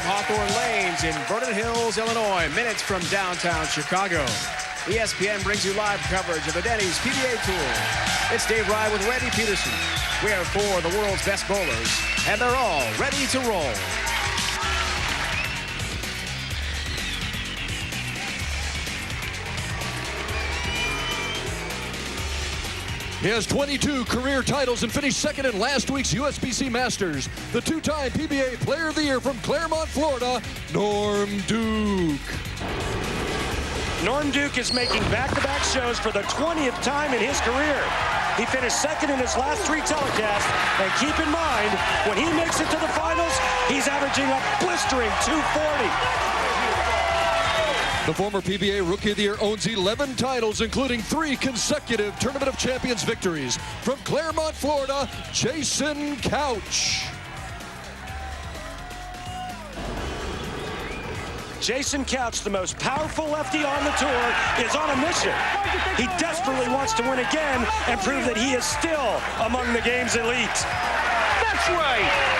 atop Hawthorn Lanes in Vernon Hills, Illinois, minutes from downtown Chicago. ESPN brings you live coverage of the Denny's PBA Tour. It's Dave Rye with Randy Peterson. We have four of the world's best bowlers, and they're all ready to roll. He has 22 career titles and finished second in last week's USBC Masters. The two-time PBA Player of the Year from Claremont, Florida, Norm Duke. Norm Duke is making back-to-back shows for the 20th time in his career. He finished second in his last three telecasts, and keep in mind, when he makes it to the finals, he's averaging a blistering 240. The former PBA Rookie of the Year owns 11 titles, including 3 consecutive Tournament of Champions victories. From Claremont, Florida, Jason Couch. Jason Couch, the most powerful lefty on the tour, is on a mission. He desperately wants to win again and prove that he is still among the game's elite. That's right.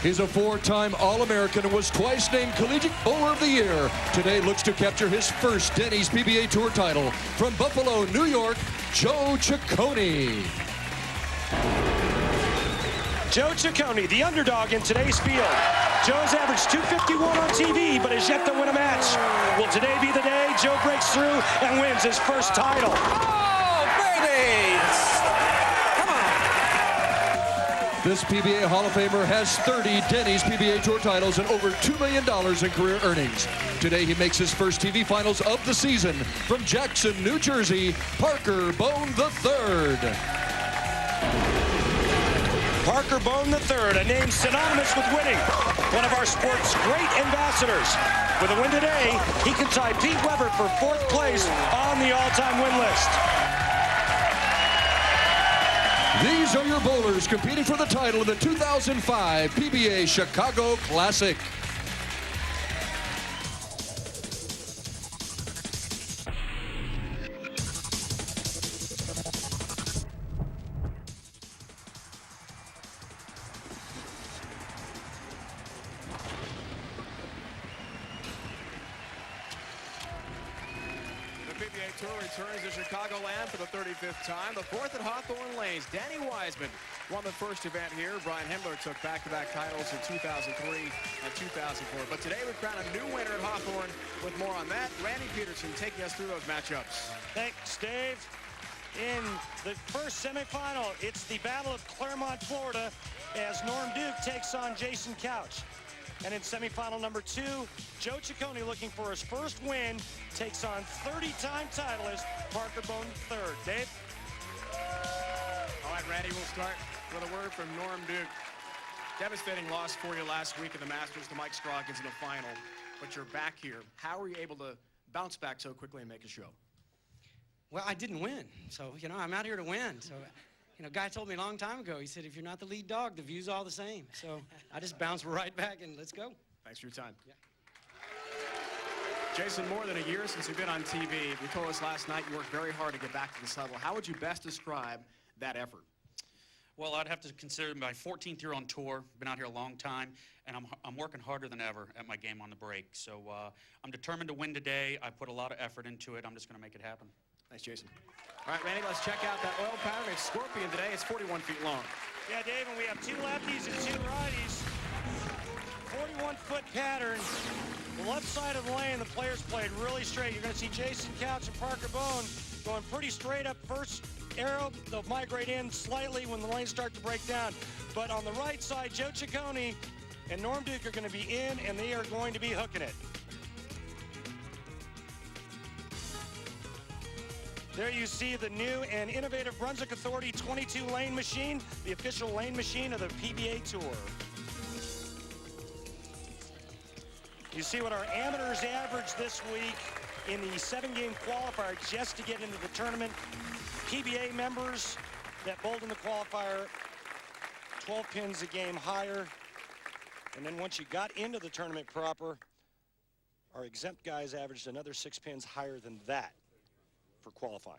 He's a 4-time All-American and was twice named Collegiate Bowler of the Year. Today looks to capture his first Denny's PBA Tour title. From Buffalo, New York, Joe Ciccone. Joe Ciccone, the underdog in today's field. Joe's averaged 251 on TV, but has yet to win a match. Will today be the day Joe breaks through and wins his first title? Oh, baby! This PBA Hall of Famer has 30 Denny's PBA Tour titles and over $2 million in career earnings. Today he makes his first TV finals of the season. From Jackson, New Jersey, Parker Bohn III. Parker Bohn III, a name synonymous with winning. One of our sport's great ambassadors. With a win today, he can tie Pete Weber for 4th place on the all-time win list. These are your bowlers competing for the title of the 2005 PBA Chicago Classic. The PBA Tour returns to Chicagoland for the 35th time, the 4th at Hawthorn Lanes. Danny Wiseman won the first event here. Brian Himmler took back-to-back titles in 2003 and 2004. But today we crown a new winner at Hawthorn. With more on that, Randy Peterson taking us through those matchups. Thanks, Dave. In the first semifinal, it's the Battle of Claremont, Florida, as Norm Duke takes on Jason Couch. And in semifinal number 2, Joe Ciccone, looking for his first win, takes on 30-time titleist Parker Bohn III. Dave? All right, Randy, we'll start with a word from Norm Duke. Devastating loss for you last week in the Masters to Mike Scroggins in the final, but you're back here. How were you able to bounce back so quickly and make a show? Well, I didn't win, so, I'm out here to win. So, a guy told me a long time ago, he said, if you're not the lead dog, the view's all the same. So I just bounced right back and let's go. Thanks for your time. Yeah. Jason, more than a year since you've been on TV. You told us last night you worked very hard to get back to this level. How would you best describe that effort? Well, I'd have to consider my 14th year on tour. Been out here a long time, and I'm working harder than ever at my game on the break. So I'm determined to win today. I put a lot of effort into it. I'm just going to make it happen. Thanks, Jason. All right, Randy, let's check out that oil pattern. It's Scorpion today. It's 41 feet long. Yeah, Dave, and we have 2 lefties and 2 righties. 41-foot pattern. The left side of the lane, the players played really straight. You're going to see Jason Couch and Parker Bohn going pretty straight up first arrow. They'll migrate in slightly when the lanes start to break down. But on the right side, Joe Ciccone and Norm Duke are going to be in, and they are going to be hooking it. There you see the new and innovative Brunswick Authority 22 lane machine, the official lane machine of the PBA Tour. You see what our amateurs averaged this week in the 7-game qualifier just to get into the tournament. PBA members that bowled in the qualifier, 12 pins a game higher. And then once you got into the tournament proper, our exempt guys averaged another 6 pins higher than that for qualifying.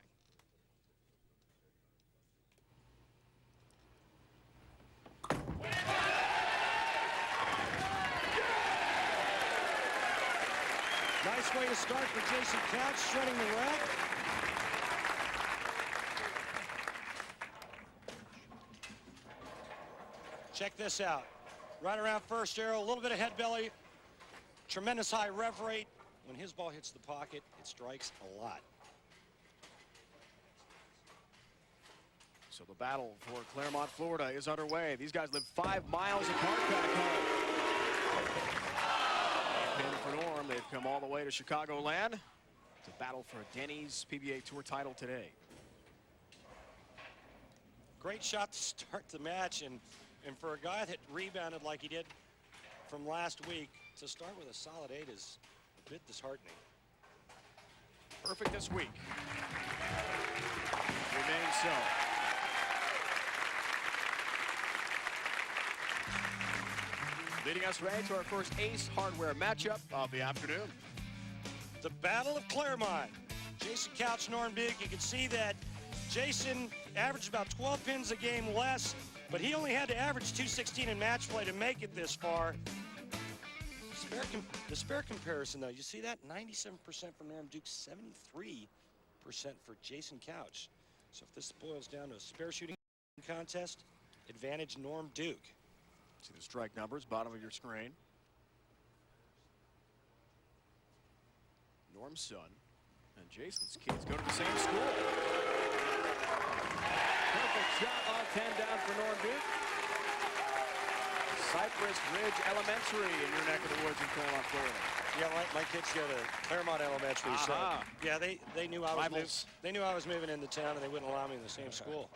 Nice way to start for Jason Couch, shredding the rack. Check this out. Right around first arrow, a little bit of head belly, tremendous high rev rate. When his ball hits the pocket, it strikes a lot. So the battle for Claremont, Florida is underway. These guys live 5 miles apart back home. Pin for Norm. They've come all the way to Chicagoland to battle for a Denny's PBA Tour title today. Great shot to start the match, and for a guy that rebounded like he did from last week, to start with a solid 8 is a bit disheartening. Perfect this week. Remains so. Leading us right to our first Ace Hardware matchup of the afternoon. The Battle of Claremont. Jason Couch, Norm Big. You can see that Jason averaged about 12 pins a game less, but he only had to average 216 in match play to make it this far. The spare comparison, though, you see that? 97% for Norm Duke, 73% for Jason Couch. So if this boils down to a spare shooting contest, advantage Norm Duke. See the strike numbers, bottom of your screen. Norm's son and Jason's kids go to the same school. Perfect shot on 10 down for Norm Duke. Cypress Ridge Elementary in your neck of the woods in Claremont, Florida. Yeah, my kids go to Claremont Elementary, so yeah, they knew I was they knew I was moving into town, and they wouldn't allow me in the same school.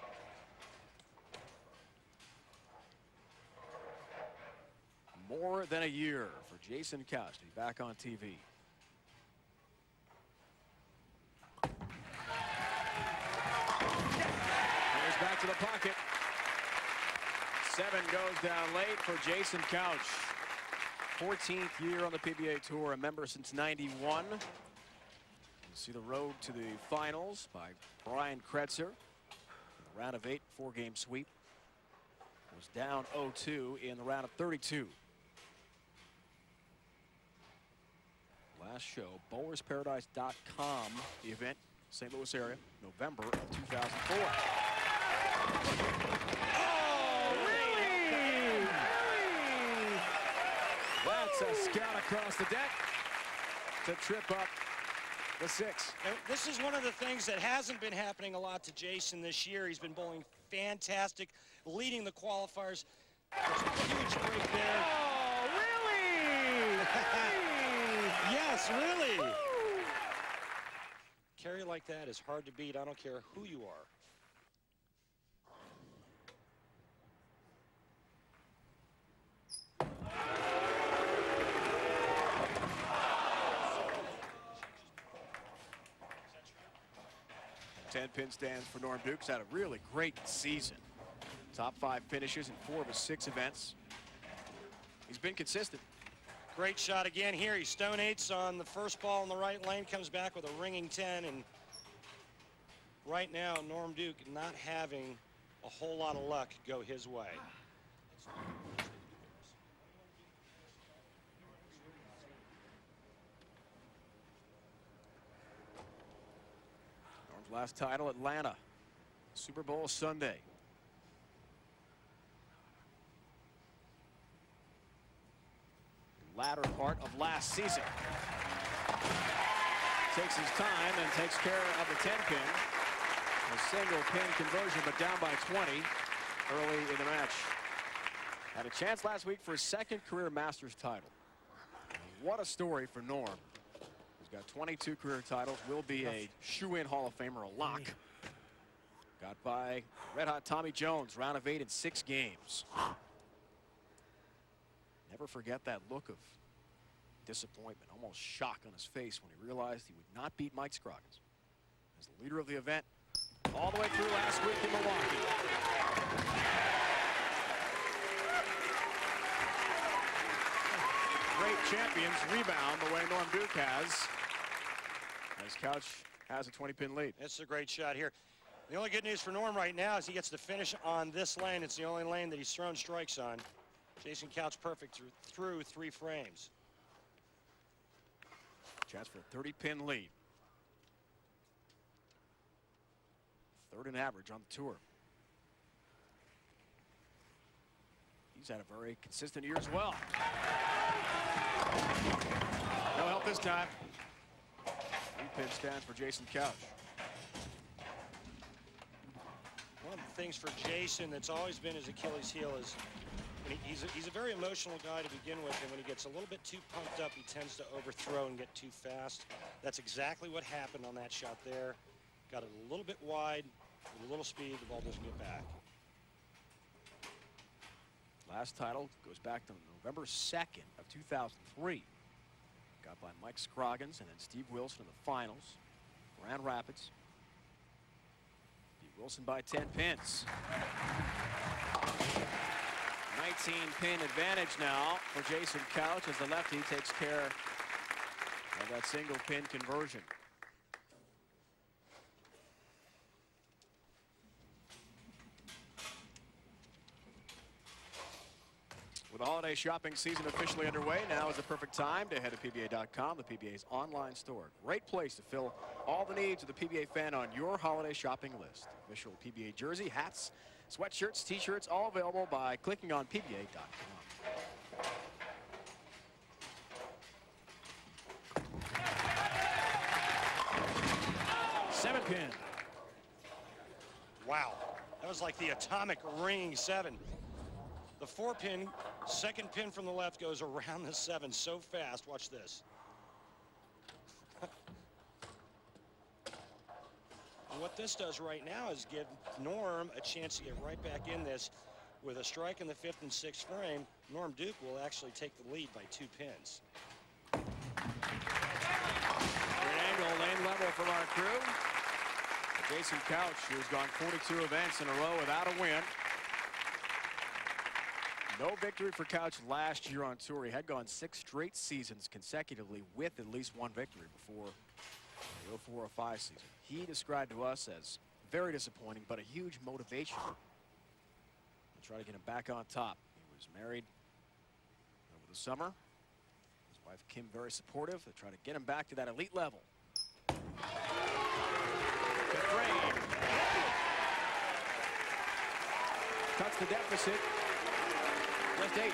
More than a year for Jason Couch to be back on TV. Here's back to the pocket. 7 goes down late for Jason Couch. 14th year on the PBA Tour, a member since '91. You see the road to the finals by Brian Kretzer. Round of 8, 4-game sweep. Was down 0-2 in the round of 32. Last show, bowlersparadise.com event, St. Louis area, November of 2004. Oh, really? That's a scout across the deck to trip up the 6. And this is one of the things that hasn't been happening a lot to Jason this year. He's been bowling fantastic, leading the qualifiers. There's a huge break there. Oh, really? Yes, really. Woo! Carry like that is hard to beat. I don't care who you are. Ten-pin stands for Norm Duke's had a really great season. Top 5 finishes in 4 of his 6 events. He's been consistent. Great shot again here. He stone 8s on the first ball in the right lane, comes back with a ringing 10, and right now Norm Duke not having a whole lot of luck go his way. Norm's last title, Atlanta, Super Bowl Sunday. Latter part of last season. Takes his time and takes care of the 10-pin. A single pin conversion, but down by 20 early in the match. Had a chance last week for his 2nd career Masters title. What a story for Norm. He's got 22 career titles, will be a shoe-in Hall of Famer, a lock. Got by red-hot Tommy Jones, round of 8 in 6 games. Never forget that look of disappointment, almost shock on his face when he realized he would not beat Mike Scroggins as the leader of the event all the way through last week in Milwaukee. Great champions rebound the way Norm Duke has, as Couch has a 20-pin lead. It's a great shot here. The only good news for Norm right now is he gets to finish on this lane. It's the only lane that he's thrown strikes on. Jason Couch perfect through 3 frames. Chance for a 30-pin lead. Third in average on the tour. He's had a very consistent year as well. No help this time. 3-pin stand for Jason Couch. One of the things for Jason that's always been his Achilles heel is when he's a very emotional guy to begin with, and when he gets a little bit too pumped up, he tends to overthrow and get too fast. That's exactly what happened on that shot there. Got it a little bit wide, with a little speed, the ball doesn't get back. Last title goes back to November 2nd of 2003. Got by Mike Scroggins and then Steve Wilson in the finals. Grand Rapids. Beat Wilson by 10 pins. 19-pin advantage now for Jason Couch as the lefty takes care of that single pin conversion. With the holiday shopping season officially underway, now is the perfect time to head to PBA.com, the PBA's online store. Great place to fill all the needs of the PBA fan on your holiday shopping list. Official PBA jersey, hats, sweatshirts, t-shirts, all available by clicking on PBA.com. 7-pin. Wow, that was like the atomic ring 7. The 4-pin, second pin from the left goes around the 7 so fast. Watch this. And what this does right now is give Norm a chance to get right back in this. With a strike in the 5th and 6th frame, Norm Duke will actually take the lead by 2 pins. Great angle, lane level from our crew. Jason Couch, who has gone 42 events in a row without a win. No victory for Couch last year on tour. He had gone 6 straight seasons consecutively with at least 1 victory before the 04 or 05 season. He described to us as very disappointing, but a huge motivation to try to get him back on top. He was married over the summer. His wife Kim very supportive to try to get him back to that elite level. Good frame. Cuts the deficit. Just 8.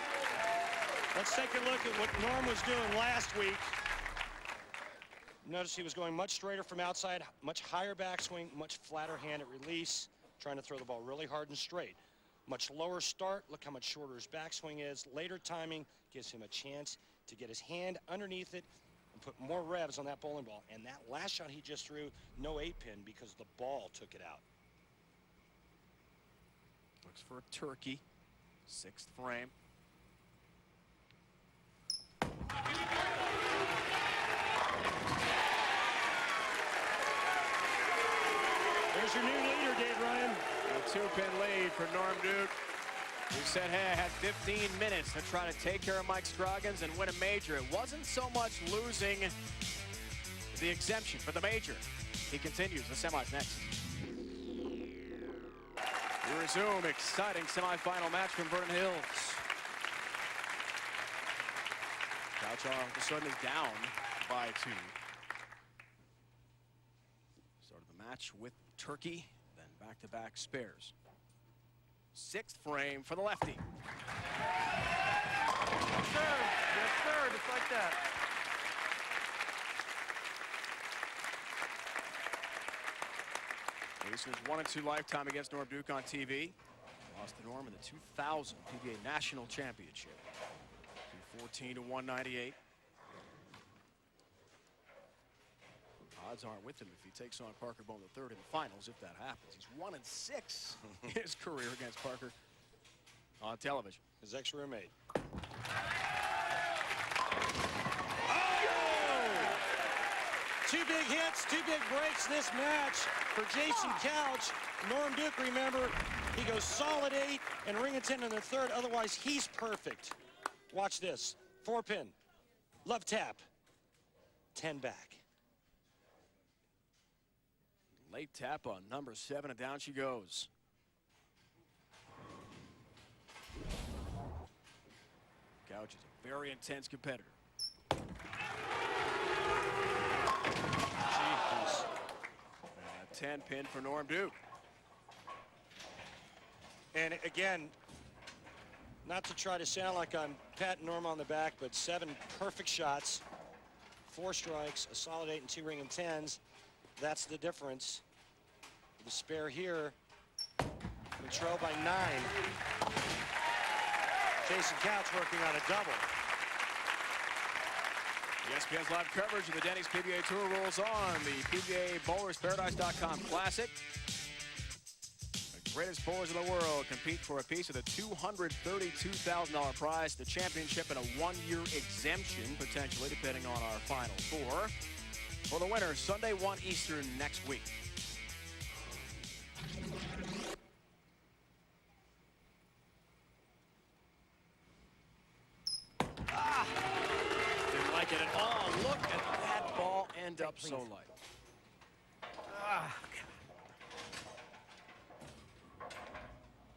Let's take a look at what Norm was doing last week. Notice he was going much straighter from outside, much higher backswing, much flatter hand at release, trying to throw the ball really hard and straight. Much lower start, look how much shorter his backswing is. Later timing gives him a chance to get his hand underneath it and put more revs on that bowling ball. And that last shot he just threw, no 8-pin because the ball took it out. Looks for a turkey. 6th frame. There's your new leader, Dave Ryan. A 2-pin lead for Norm Duke, who said, hey, I had 15 minutes to try to take care of Mike Scroggins and win a major. It wasn't so much losing the exemption for the major. He continues. The semis next. We resume exciting semifinal match from Vernon Hills. Couch all of a sudden is down by 2. Started the match with turkey, then back-to-back spares. 6th frame for the lefty. Yes, sir. Yes, sir. Just like that. Jason's 1-2 lifetime against Norm Duke on TV. Lost to Norm in the 2000 PBA National Championship. 214 to 198. Odds aren't with him if he takes on Parker Bohn III in the finals, if that happens. He's 1-6 in his career against Parker on television. His ex-roommate. Two big hits, 2 big breaks this match for Jason Couch. Norm Duke, remember, he goes solid 8 and ring a 10 in the 3rd. Otherwise, he's perfect. Watch this. 4-pin. Love tap. 10 back. Late tap on number 7, and down she goes. Couch is a very intense competitor. 10 pin for Norm Duke. And again, not to try to sound like I'm patting Norm on the back, but 7 perfect shots, 4 strikes, a solid 8 and 2 ring and 10s. That's the difference. The spare here, controlled by 9. Jason Couch working on a double. ESPN's live coverage of the Denny's PBA Tour rolls on. The PBA BowlersParadise.com Classic. The greatest bowlers in the world compete for a piece of the $232,000 prize, the championship, and a 1-year exemption, potentially, depending on our final 4. For the winner, Sunday 1 Eastern next week. Didn't like it at all. Look at that ball end up so light.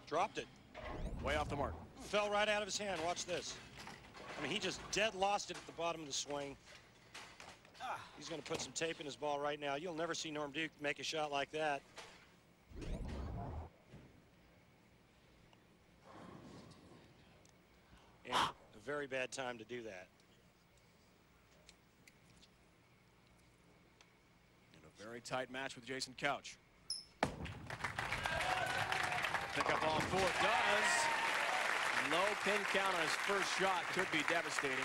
Dropped it. Way off the mark. Fell right out of his hand. Watch this. I mean, he just dead lost it at the bottom of the swing. He's going to put some tape in his ball right now. You'll never see Norm Duke make a shot like that. And a very bad time to do that. In a very tight match with Jason Couch. Pick up all 4 does. Low pin count on his first shot could be devastating.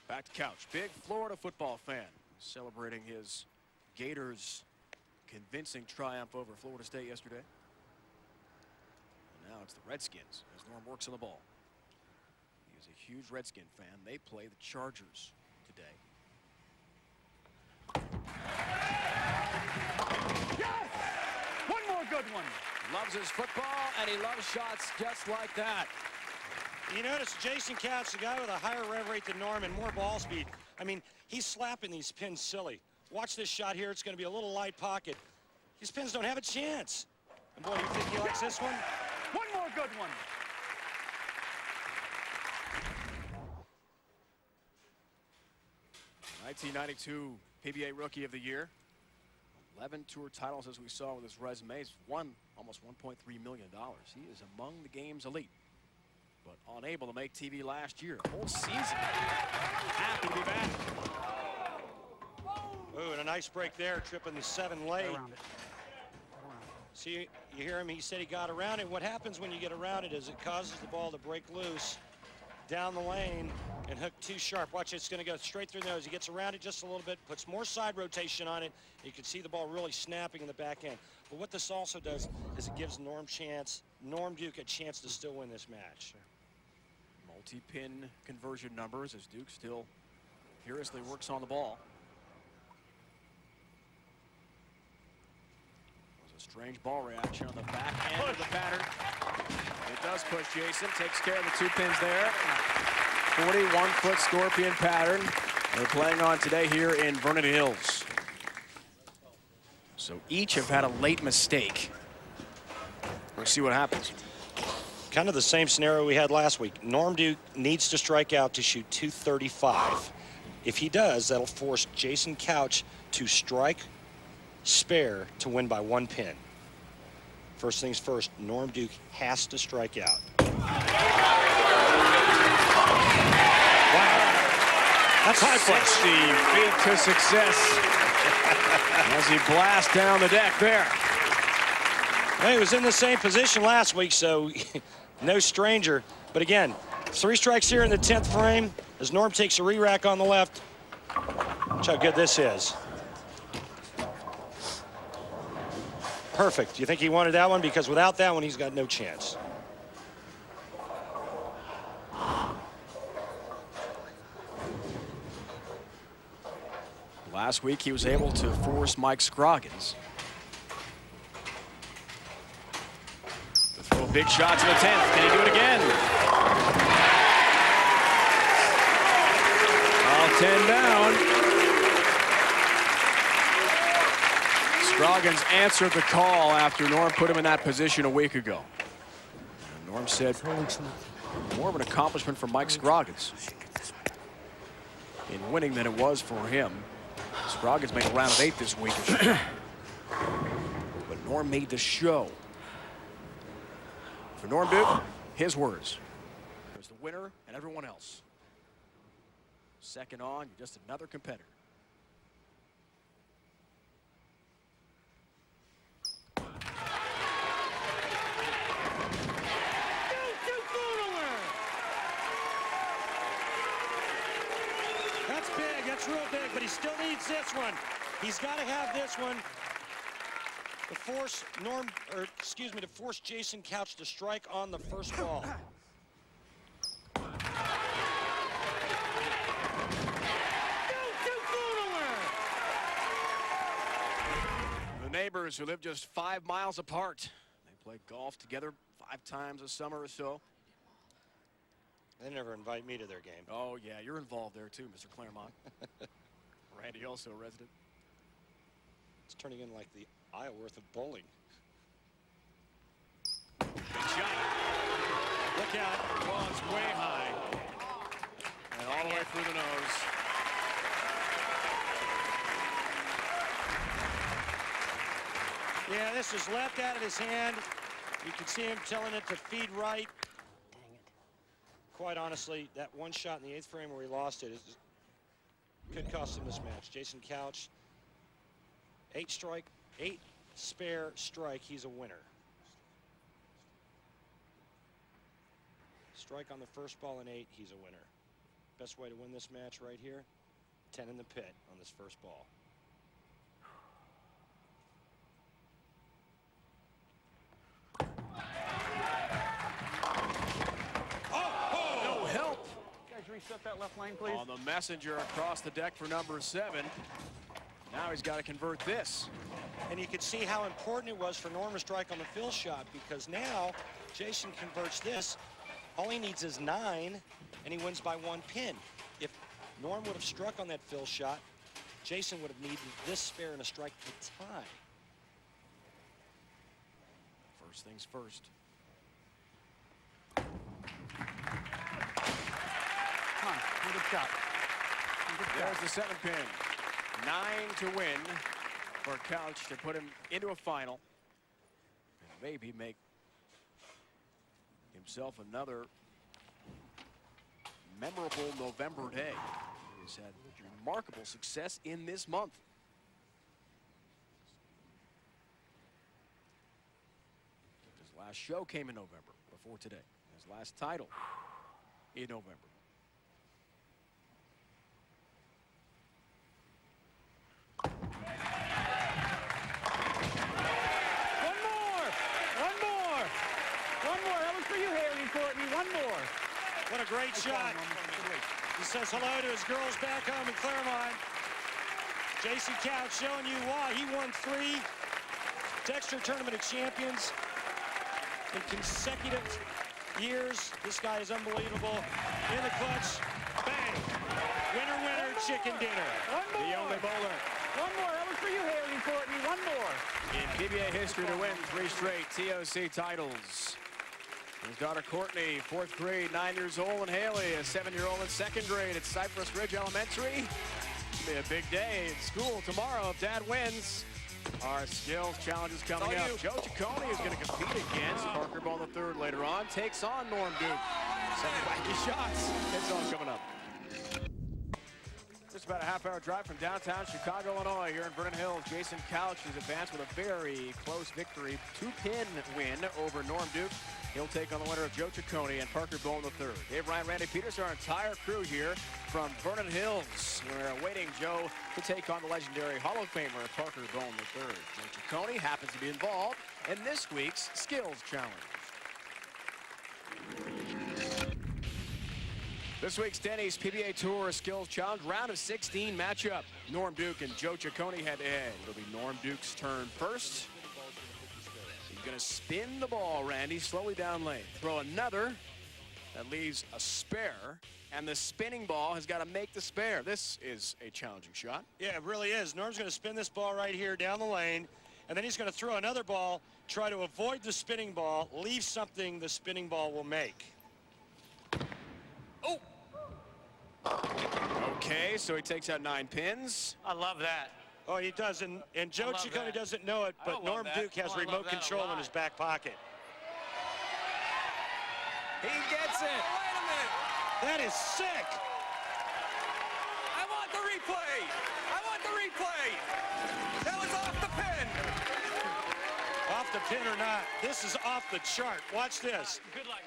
Back to Couch. Big Florida football fan. Celebrating his Gators' convincing triumph over Florida State yesterday. And now it's the Redskins as Norm works on the ball. He is a huge Redskin fan. They play the Chargers today. Yes! One more good one. Loves his football, and he loves shots just like that. You notice Jason Couch, the guy with a higher rev rate than Norm and more ball speed. I mean, he's slapping these pins silly. Watch this shot here. It's going to be a little light pocket. These pins don't have a chance. And boy, you think he likes this one? One more good one. '92 PBA Rookie of the Year. 11 tour titles, as we saw with his resume. He's won almost $1.3 million. He is among the game's elite, but unable to make TV last year. The whole season. Happy to be back. Ooh, and a nice break there, tripping the 7 late. See, you hear him, he said he got around it. What happens when you get around it is it causes the ball to break loose down the lane and hook too sharp. Watch, it's going to go straight through the nose. He gets around it just a little bit, puts more side rotation on it. You can see the ball really snapping in the back end. But what this also does is it gives Norm Duke a chance to still win this match. Multi-pin conversion numbers as Duke still furiously works on the ball. It was a strange ball reaction on the back end of the pattern. It does push Jason, takes care of the 2 pins there. 41-foot scorpion pattern they're playing on today here in Vernon Hills. So each have had a late mistake. We'll see what happens. Kind of the same scenario we had last week. Norm Duke needs to strike out to shoot 235. If he does, that'll force Jason Couch to strike spare to win by 1 pin. First things first, Norm Duke has to strike out. Wow. That's high flex. 60 feet to success as he blasts down the deck there. Well, he was in the same position last week, so no stranger. But again, 3 strikes here in the 10th frame as Norm takes a re-rack on the left. Watch how good this is. Perfect. Do you think he wanted that one? Because without that one, he's got no chance. Last week, he was able to force Mike Scroggins to throw big shots in the 10th. Can he do it again? All 10 down. Scroggins answered the call after Norm put him in that position a week ago. And Norm said more of an accomplishment for Mike Scroggins in winning than it was for him. Scroggins made a round of 8 this week. But Norm made the show. For Norm Duke, his words. There's the winner and everyone else. Second on, you're just another competitor. That's big, that's real big, but he still needs this one. He's got to have this one to force to force Jason Couch to strike on the first ball. The neighbors who live just 5 miles apart. They play golf together 5 times a summer or so. They never invite me to their game. Oh, yeah, you're involved there, too, Mr. Claremont. Randy, also a resident. It's turning in like the Isleworth of bowling. Good shot. Look out. Well, it's way high. And all the way through the nose. Yeah, this is left out of his hand. You can see him telling it to feed right. Quite honestly, that one shot in the 8th frame where he lost it could cost him this match. Jason Couch, 8 spare strike, he's a winner. Strike on the first ball in 8, he's a winner. Best way to win this match right here, 10 in the pit on this first ball. Reset that left lane, please. On the messenger across the deck for number 7. Now he's got to convert this. And you can see how important it was for Norm to strike on the fill shot, because now Jason converts this. All he needs is 9, and he wins by 1 pin. If Norm would have struck on that fill shot, Jason would have needed this spare and a strike to tie. First things first. Good shot. There's the 7th pin. 9 to win for Couch to put him into a final. And maybe make himself another memorable November day. He's had remarkable success in this month. His last show came in November before today. His last title in November. One more. What a great shot. He says hello to his girls back home in Claremont. Jason Couch showing you why. He won 3 Dexter Tournament of Champions in consecutive years. This guy is unbelievable. In the clutch, bang. Winner, winner, chicken dinner. The only bowler. One more. That was for you, Haley Courtney. One more. In PBA history to win 3 straight TOC titles. His daughter Courtney, 4th grade, 9 years old, and Haley, a 7-year-old in 2nd grade at Cypress Ridge Elementary. It'll be a big day at school tomorrow if Dad wins. Our skills challenge is coming up. Joe Ciccone is going to compete against Parker Bohn III later on. Takes on Norm Duke. 7 wacky shots. Heads on coming up. Just about a half-hour drive from downtown Chicago, Illinois. Here in Vernon Hills, Jason Couch has advanced with a very close victory. 2-pin win over Norm Duke. He'll take on the winner of Joe Ciccone and Parker Bohn III. Dave Ryan, Randy Peters, our entire crew here from Vernon Hills. We're awaiting Joe to take on the legendary Hall of Famer Parker Bohn III. Joe Ciccone happens to be involved in this week's Skills Challenge. This week's Denny's PBA Tour Skills Challenge round of 16 matchup. Norm Duke and Joe Ciccone head-to-head. It'll be Norm Duke's turn first. He's going to spin the ball, Randy, slowly down lane. Throw another. That leaves a spare. And the spinning ball has got to make the spare. This is a challenging shot. Yeah, it really is. Norm's going to spin this ball right here down the lane. and then he's going to throw another ball, try to avoid the spinning ball, leave something the spinning ball will make. Oh! Okay, so he takes out 9 pins. I love that. Oh, he does, and Joe love Ciccone that. doesn't know it, but love Norm that. Duke has Oh, I love remote that a control in lot. his back pocket. He gets it. Wait a minute. That is sick. I want the replay. I want the replay. That was off the pin. Off the pin or not, this is off the chart. Watch this. Good luck.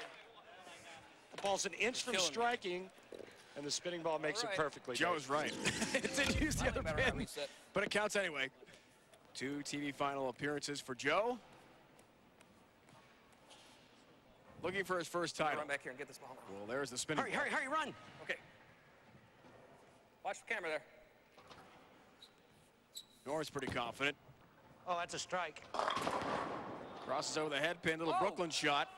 The ball's an inch from striking, and the spinning ball makes it perfectly. Joe's right. It didn't use the other pin, but it counts anyway. 2 TV final appearances for Joe. Looking for his first title. Run back here and get this ball. Well, there's the spinning ball. Hurry, run. Okay. Watch the camera there. Norm's pretty confident. Oh, that's a strike. Crosses over the head pin, little Whoa. Brooklyn shot.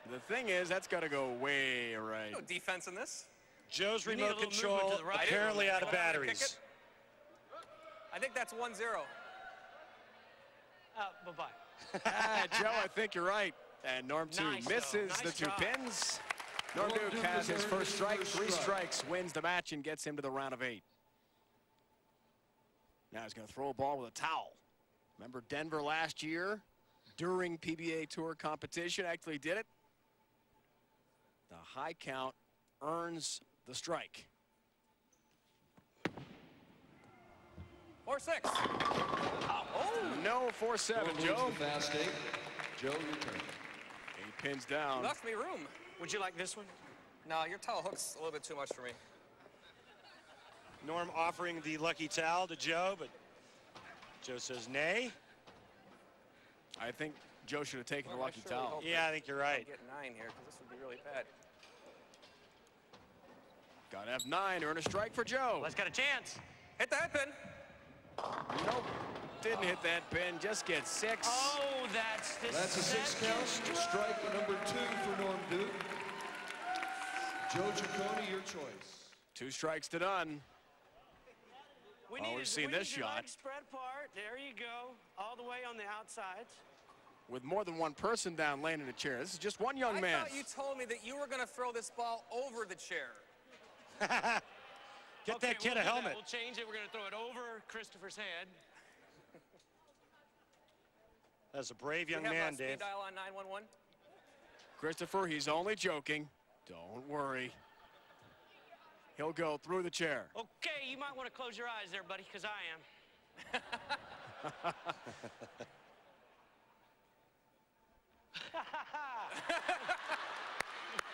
The thing is, that's got to go way right. No defense in this. Joe's need a remote little control movement to the right. apparently out of Go down and kick batteries. it. I think that's 1-0. Bye-bye. Ah, Joe, I think you're right. And Norm, too, Nice, though. misses Nice the 2 job. pins. Norm Duke has his first strike, 3 strikes, wins the match, and gets him to the round of 8. Now he's going to throw a ball with a towel. Remember Denver last year during PBA Tour competition? Actually did it. The high count earns the strike. 4-6. No 4-7, Joe. Fast 8. Joe returns. 8 pins down. Left me room. Would you like this one? No, your towel hook's a little bit too much for me. Norm offering the lucky towel to Joe, but Joe says nay. I think Joe should have taken the Well, I lucky surely towel. hope Yeah, I think you're right. Get 9 here, because this would be really bad. Got to have 9, earn a strike for Joe. Let's got a chance. Hit the head pin. Nope, didn't hit that pin, just gets 6. Oh, that's the That's a 6 count. Strike number 2 for Norm Duke. Joe Ciccone, your choice. 2 strikes to none. We Oh, we've seen this shot. Leg spread apart. There you go. All the way on the outsides. With more than one person down laying in a chair. This is just one young I man. thought you told me that you were going to throw this ball over the chair. Get that kid a helmet. We'll change it. We're going to throw it over Christopher's head. That's a brave young We have man, a speed Dave. dial on 911. Christopher, he's only joking. Don't worry. He'll go through the chair. Okay, you might want to close your eyes there, buddy, because I am.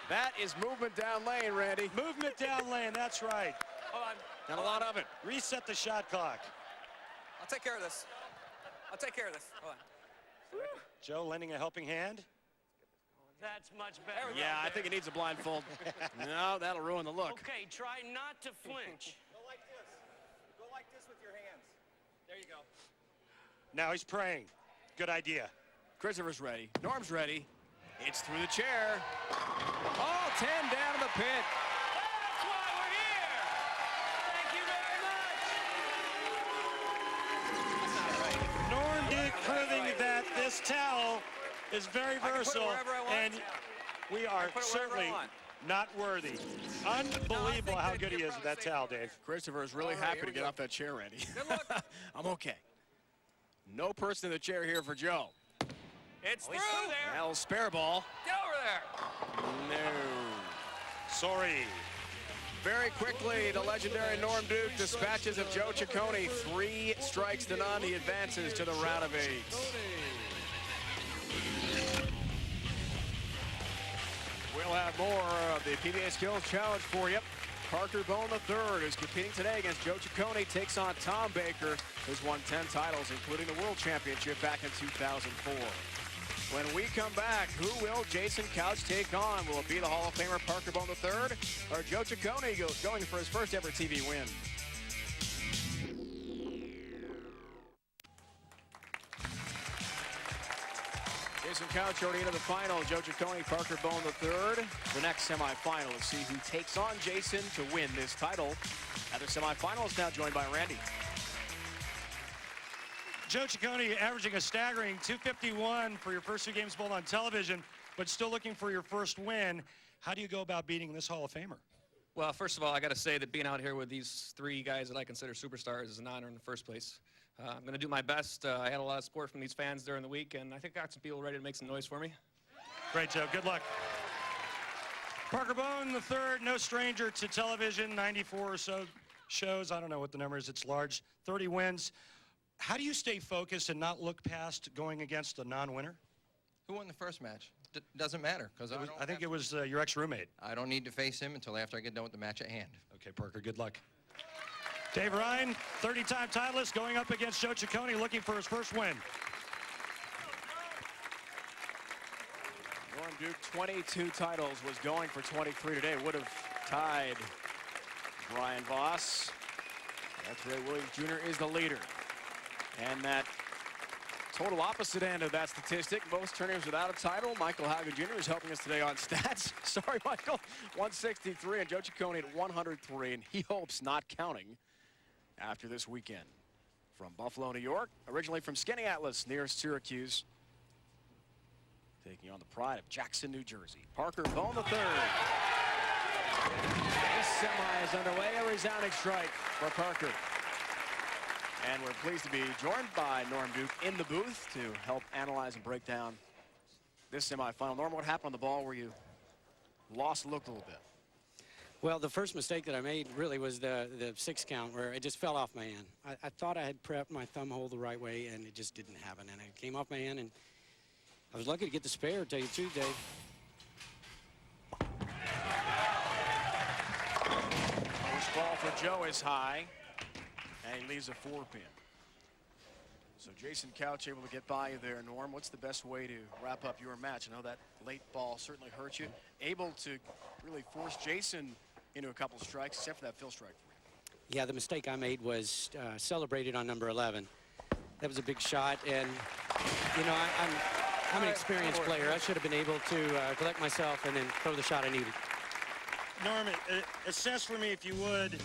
That is movement down lane, Randy. Movement down lane, that's right. Hold on. And a lot of it. Reset the shot clock. I'll take care of this. I'll take care of this. Hold on. Joe lending a helping hand. That's much better. Yeah, I think it needs a blindfold. No, that'll ruin the look. Okay, try not to flinch. Go like this. Go like this with your hands. There you go. Now he's praying. Good idea. Christopher's ready. Norm's ready. It's through the chair. All 10 down in the pit. That's why we're here. Thank you very much. Norm Duke proving that this towel is very put it versatile, wherever I want. and we are put it wherever I certainly want. not worthy. Unbelievable how good he is with that towel, Dave. Christopher is really All right, happy here to we get go. off that chair, Randy. Good luck. I'm okay. No person in the chair here for Joe. It's through. there. Al spare ball. Get over there. No. Sorry. Very quickly, the legendary Norm Duke dispatches of Joe Ciccone. 3 strikes to none. He advances to the round of 8. We'll have more of the PBA Skills Challenge for you. Parker Bohn III, who's competing today against Joe Ciccone, takes on Tom Baker, who's won 10 titles, including the World Championship back in 2004. When we come back, who will Jason Couch take on? Will it be the Hall of Famer Parker Bohn III or Joe Ciccone going for his first ever TV win? Jason Couch already into the final. Joe Ciccone, Parker Bohn III. The next semifinal. Let's see who takes on Jason to win this title. Other semifinals now joined by Randy. Joe Ciccone averaging a staggering 251 for your first 2 games bowled on television, but still looking for your first win. How do you go about beating this Hall of Famer? Well, first of all, I got to say that being out here with these 3 guys that I consider superstars is an honor in the first place. I'm going to do my best. I had a lot of support from these fans during the week, and I think I got some people ready to make some noise for me. Great, Joe. Good luck. Parker Bohn III, no stranger to television, 94 or so shows. I don't know what the number is. It's large. 30 wins. How do you stay focused and not look past going against a non-winner? Who won the first match? Doesn't matter, because I think it was your ex-roommate. I don't need to face him until after I get done with the match at hand. Okay, Parker, good luck. Dave Ryan, 30-time titleist, going up against Joe Ciccone, looking for his first win. Norm Duke, 22 titles, was going for 23 today. Would have tied Brian Voss. That's Ray Williams Jr. is the leader. And that total opposite end of that statistic, most turn-ins without a title. Michael Haugen Jr. is helping us today on stats. Sorry, Michael. 163 and Joe Ciccone at 103, and he hopes not counting after this weekend. From Buffalo, New York, originally from Skaneateles near Syracuse, taking on the pride of Jackson, New Jersey, Parker Bohn III. This semi is underway. A resounding strike for Parker. And we're pleased to be joined by Norm Duke in the booth to help analyze and break down this semifinal. Norm, what happened on the ball where you lost look a little bit? Well, the first mistake that I made really was the 6 count where it just fell off my hand. I thought I had prepped my thumb hole the right way, and it just didn't happen. And it came off my hand, and I was lucky to get the spare, to tell you the truth, Dave. First ball for Joe is high, and he leaves a 4-pin. So Jason Couch able to get by you there, Norm. What's the best way to wrap up your match? I know that late ball certainly hurt you. Able to really force Jason into a couple strikes, except for that fill strike for you. Yeah, the mistake I made was celebrated on number 11. That was a big shot, and you know, I'm an experienced player. I should have been able to collect myself and then throw the shot I needed. Norm, assess for me, if you would,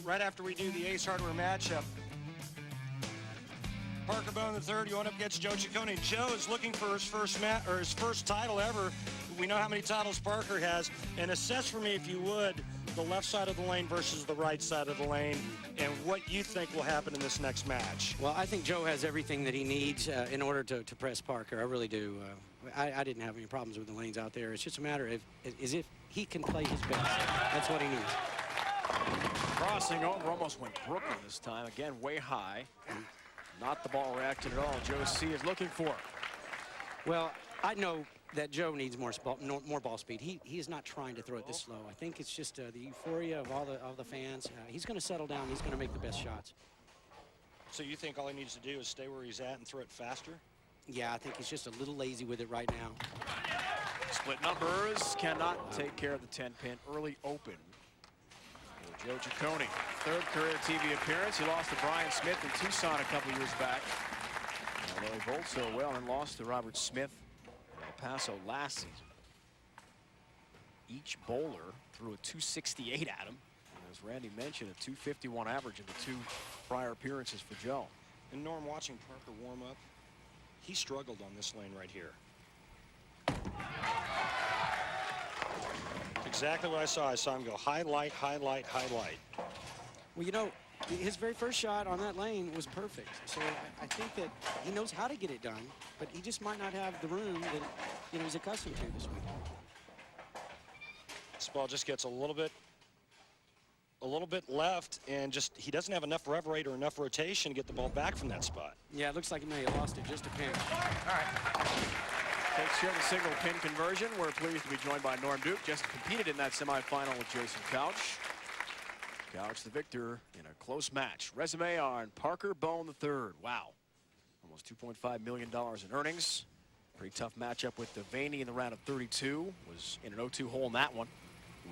right after we do the Ace Hardware matchup. Parker Bohn III going up against Joe Ciccone. Joe is looking for his first title ever. We know how many titles Parker has. And assess for me, if you would, the left side of the lane versus the right side of the lane, and what you think will happen in this next match. Well, I think Joe has everything that he needs in order to press Parker. I really do. I didn't have any problems with the lanes out there. It's just a matter of if he can play his best. That's what he needs. Crossing over, almost went Brooklyn this time. Again, way high. Not the ball reacted at all. Joe C is looking for. Well, I know that Joe needs more ball speed. He is not trying to throw it this slow. I think it's just the euphoria of all the fans. He's going to settle down. He's going to make the best shots. So you think all he needs to do is stay where he's at and throw it faster? Yeah, I think he's just a little lazy with it right now. Split numbers cannot take care of the 10-pin. Early open. Joe Ciccone, 3rd career TV appearance. He lost to Brian Smith in Tucson a couple years back. Although he bowled so well and lost to Robert Smith in El Paso last season. Each bowler threw a 268 at him. And as Randy mentioned, a 251 average in the 2 prior appearances for Joe. And Norm, watching Parker warm up, he struggled on this lane right here. Exactly what I saw. I saw him go highlight, highlight, highlight. Well, you know, his very first shot on that lane was perfect. So I think that he knows how to get it done, but he just might not have the room that he's accustomed to this week. This ball just gets a little bit left, and he doesn't have enough rev rate or enough rotation to get the ball back from that spot. Yeah, it looks like he may have lost it just a pinch. All right. Takes care of the single pin conversion. We're pleased to be joined by Norm Duke. Just competed in that semifinal with Jason Couch. Couch the victor in a close match. Resume on Parker Bohn III. Wow. Almost $2.5 million in earnings. Pretty tough matchup with Devaney in the round of 32. Was in an 0-2 hole in that one.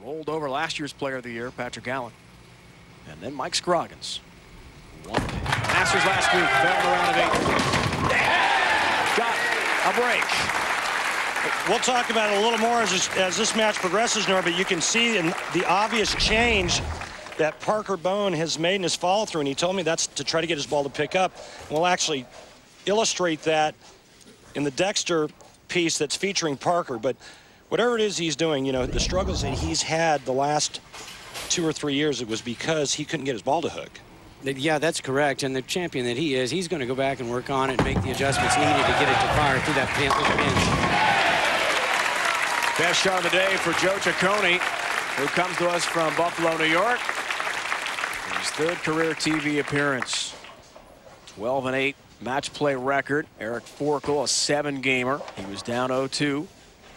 Rolled over last year's player of the year, Patrick Allen. And then Mike Scroggins. Masters last week, fell in the round of 8. Got a break. We'll talk about it a little more as this match progresses, Norm, but you can see the obvious change that Parker Bohn has made in his follow-through, and he told me that's to try to get his ball to pick up. We'll actually illustrate that in the Dexter piece that's featuring Parker. But whatever it is he's doing, you know, the struggles that he's had the last 2 or 3 years, it was because he couldn't get his ball to hook. Yeah, that's correct. And the champion that he is, he's going to go back and work on it and make the adjustments needed to get it to fire through that pin. Best shot of the day for Joe Ciccone, who comes to us from Buffalo, New York. His 3rd career TV appearance. 12-8 match play record. Eric Forkel, a 7-gamer. He was down 0-2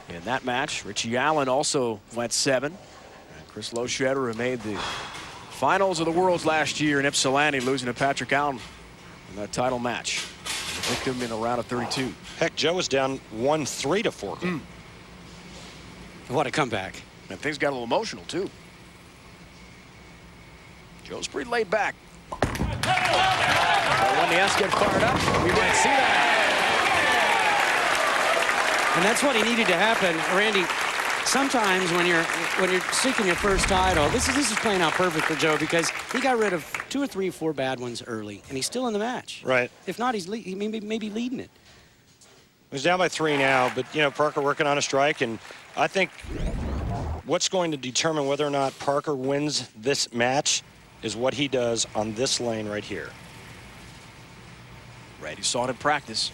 in that match. Richie Allen also went 7. And Chris Loscheder, who made the finals of the Worlds last year in Ypsilanti, losing to Patrick Allen in that title match. Victim in a round of 32. Heck, Joe was down 1-3 to Forkel. What a comeback. And things got a little emotional, too. Joe's pretty laid back. But when the S get fired up, we might see that. And that's what he needed to happen, Randy. Sometimes when you're seeking your first title, this is playing out perfect for Joe, because he got rid of 2 or 3 or 4 bad ones early, and he's still in the match. Right. If not, he may be leading it. He's down by 3 now, but, you know, Parker working on a strike, and I think what's going to determine whether or not Parker wins this match is what he does on this lane right here. Randy saw it in practice.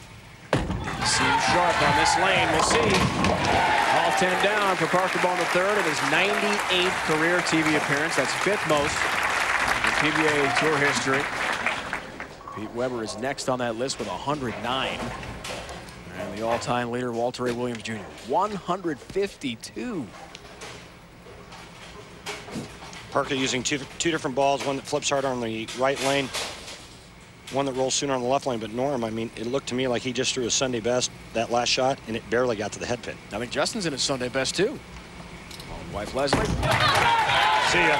Didn't seem sharp on this lane. We'll see. All 10 down for Parker Bohn III in his 98th career TV appearance. That's 5th most in PBA Tour history. Pete Weber is next on that list with 109. And the all-time leader, Walter A. Williams Jr., 152. Parker using two different balls, one that flips hard on the right lane, one that rolls sooner on the left lane. But Norm, I mean, it looked to me like he just threw his Sunday best that last shot, and it barely got to the head pin. I think Justin's in his Sunday best, too. Wife Leslie. See ya.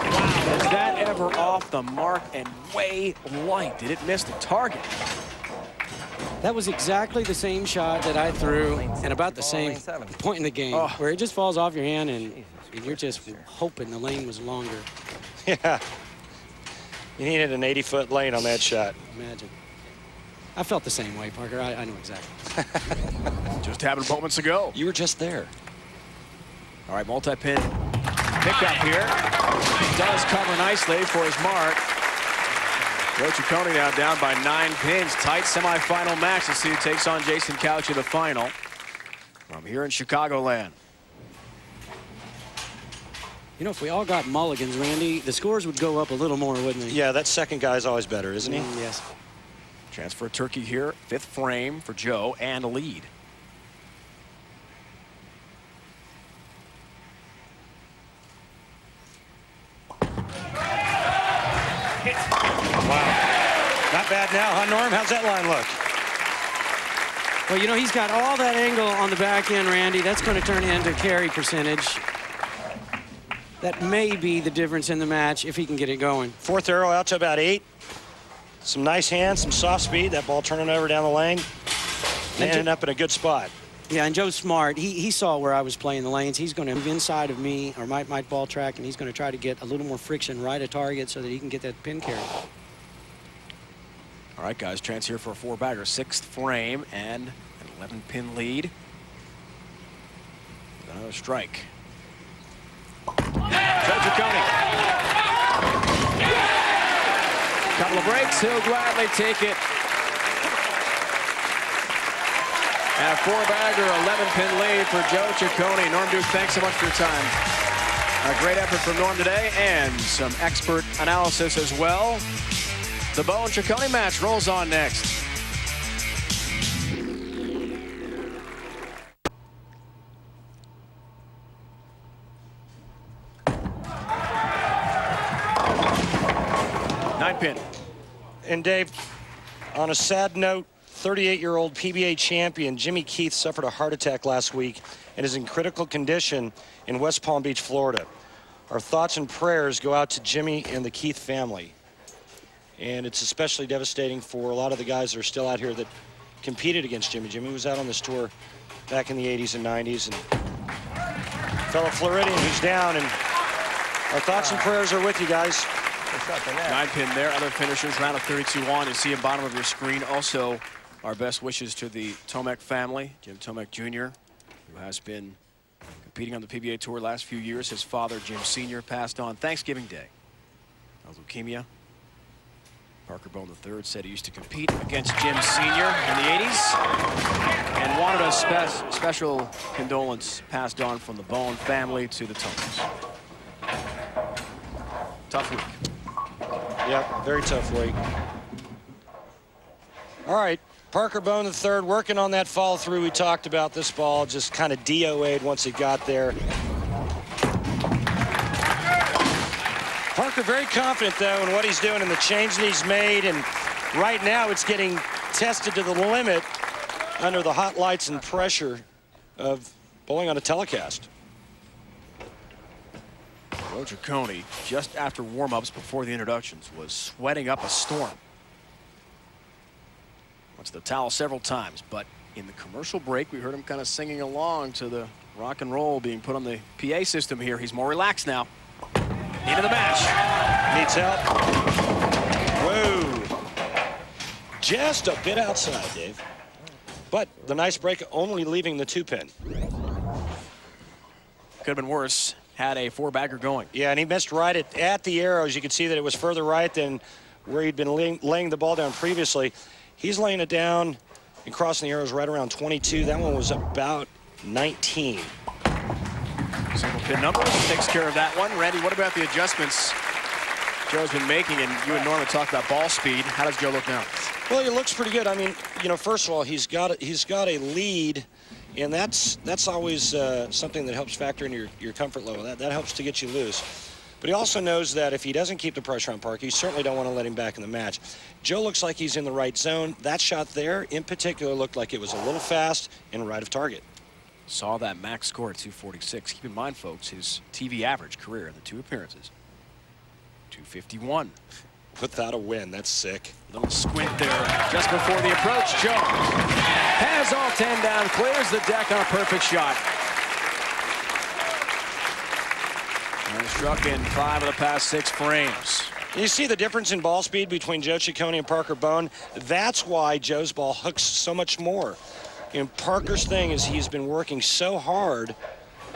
Wow, is that ever off the mark and way light? Did it miss the target? That was exactly the same shot that I threw, and about the same point in the game, where it just falls off your hand, and you're just hoping the lane was longer. Yeah. You needed an 80-foot lane on that shot. Imagine. I felt the same way, Parker. I know exactly. Just happened moments ago. You were just there. All right, multi-pin pickup here. Does cover nicely for his mark. Joe Ciccone now down by 9 pins. Tight semifinal match. Let's see who takes on Jason Couch in the final from here in Chicagoland. You know, if we all got mulligans, Randy, the scores would go up a little more, wouldn't they? Yeah, that second guy's always better, isn't he? Yes. Chance for a turkey here. 5th frame for Joe and a lead. Wow. Not bad now, huh, Norm? How's that line look? Well, you know, he's got all that angle on the back end, Randy. That's going to turn into carry percentage. That may be the difference in the match if he can get it going. 4th arrow out to about 8. Some nice hands, some soft speed. That ball turning over down the lane. And ended up in a good spot. Yeah, and Joe's smart. He saw where I was playing the lanes. He's going to move inside of me or my ball track, and he's going to try to get a little more friction right at target so that he can get that pin carry. All right, guys, chance here for a 4-bagger. 6th frame and an 11-pin lead. Another strike. Joe Ciccone. Couple of breaks, he'll gladly take it. And a 4-bagger, 11-pin lead for Joe Ciccone. Norm Duke, thanks so much for your time. A great effort from Norm today, and some expert analysis as well. The Bohn Ciccone match rolls on next. Pin. And Dave, on a sad note, 38-year-old PBA champion Jimmy Keith suffered a heart attack last week and is in critical condition in West Palm Beach, Florida. Our thoughts and prayers go out to Jimmy and the Keith family. And it's especially devastating for a lot of the guys that are still out here that competed against Jimmy. Jimmy was out on this tour back in the 80s and 90s. And fellow Floridian who's down, and Our thoughts and prayers are with you guys. 9-pin there. Other finishers, round of 32 on. You see at bottom of your screen. Also, our best wishes to the Tomek family. Jim Tomek Jr., who has been competing on the PBA Tour last few years. His father, Jim Sr., passed on Thanksgiving Day of leukemia. Parker Bohn III said he used to compete against Jim Sr. in the 80s and wanted a special condolence passed on from the Bohn family to the Tomeks. Tough week. Yep, very tough week. All right, Parker Bohn III working on that follow through. We talked about this ball, just kind of DOA'd once it got there. Parker very confident, though, in what he's doing and the change that he's made. And right now, it's getting tested to the limit under the hot lights and pressure of bowling on a telecast. Well, Ciccone, just after warm-ups before the introductions, was sweating up a storm. Went to the towel several times, but in the commercial break, we heard him kind of singing along to the rock and roll being put on the PA system here. He's more relaxed now. Into the match. Needs help. Whoa. Just a bit outside, Dave. But the nice break only leaving the 2-pin. Could have been worse. Had a 4-bagger going. Yeah, and he missed right at the arrows. You could see that it was further right than where he'd been laying the ball down previously. He's laying it down and crossing the arrows right around 22. That one was about 19. Single pin number takes care of that one. Randy, what about the adjustments Joe's been making? And you and Norman talked about ball speed. How does Joe look now? Well, he looks pretty good. I mean, you know, first of all, he's got a lead. And that's always something that helps factor in your comfort level. That helps to get you loose. But he also knows that if he doesn't keep the pressure on Parker, you certainly don't want to let him back in the match. Joe looks like he's in the right zone. That shot there, in particular, looked like it was a little fast and right of target. Saw that max score at 246. Keep in mind, folks, his TV average career in the 2 appearances, 251. Without a win, that's sick. Little squint there just before the approach. Joe has all 10 down, clears the deck on a perfect shot. And struck in 5 of the past 6 frames. You see the difference in ball speed between Joe Ciccone and Parker Bohn. That's why Joe's ball hooks so much more. And Parker's thing is he's been working so hard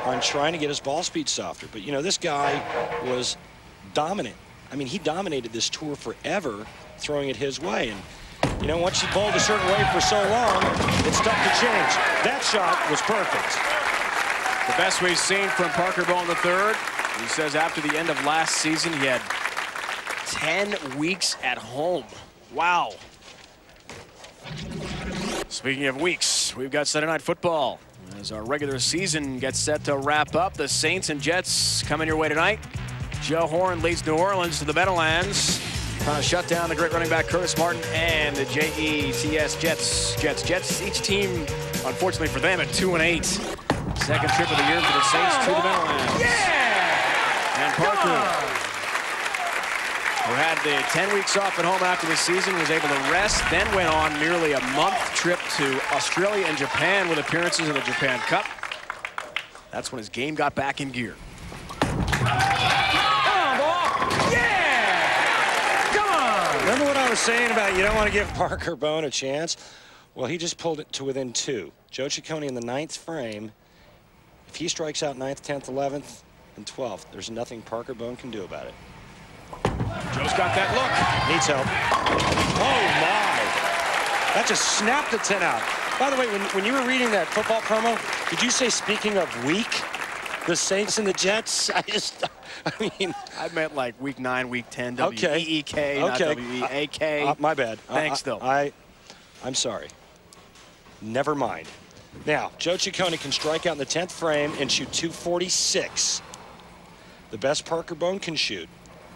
on trying to get his ball speed softer. But, you know, this guy was dominant. I mean, he dominated this tour forever throwing it his way. And, you know, once you bowled a certain way for so long, it's tough to change. That shot was perfect. The best we've seen from Parker Bohn III. He says after the end of last season, he had 10 weeks at home. Wow. Speaking of weeks, we've got Sunday Night Football. As our regular season gets set to wrap up, the Saints and Jets coming your way tonight. Joe Horn leads New Orleans to the Meadowlands, trying to shut down the great running back Curtis Martin and the JETS Jets. Each team, unfortunately for them, at 2-8. Second trip of the year for the Saints to the Meadowlands. Yeah! And Parker, who had the 10 weeks off at home after the season, was able to rest, then went on nearly a month trip to Australia and Japan with appearances in the Japan Cup. That's when his game got back in gear. Remember what I was saying about you don't want to give Parker Bohn a chance? Well, he just pulled it to within 2. Joe Ciccone in the 9th frame. If he strikes out 9th, 10th, 11th, and 12th, there's nothing Parker Bohn can do about it. Joe's got that look. Needs help. Oh, my. That just snapped the 10 out. By the way, when you were reading that football promo, did you say, speaking of week, the Saints and the Jets? I mean... I meant like week 9, week 10, Okay. W-E-E-K, not W-E-A-K. My bad. Thanks, though. I'm sorry. Never mind. Now, Joe Ciccone can strike out in the 10th frame and shoot 246. The best Parker Bohn can shoot,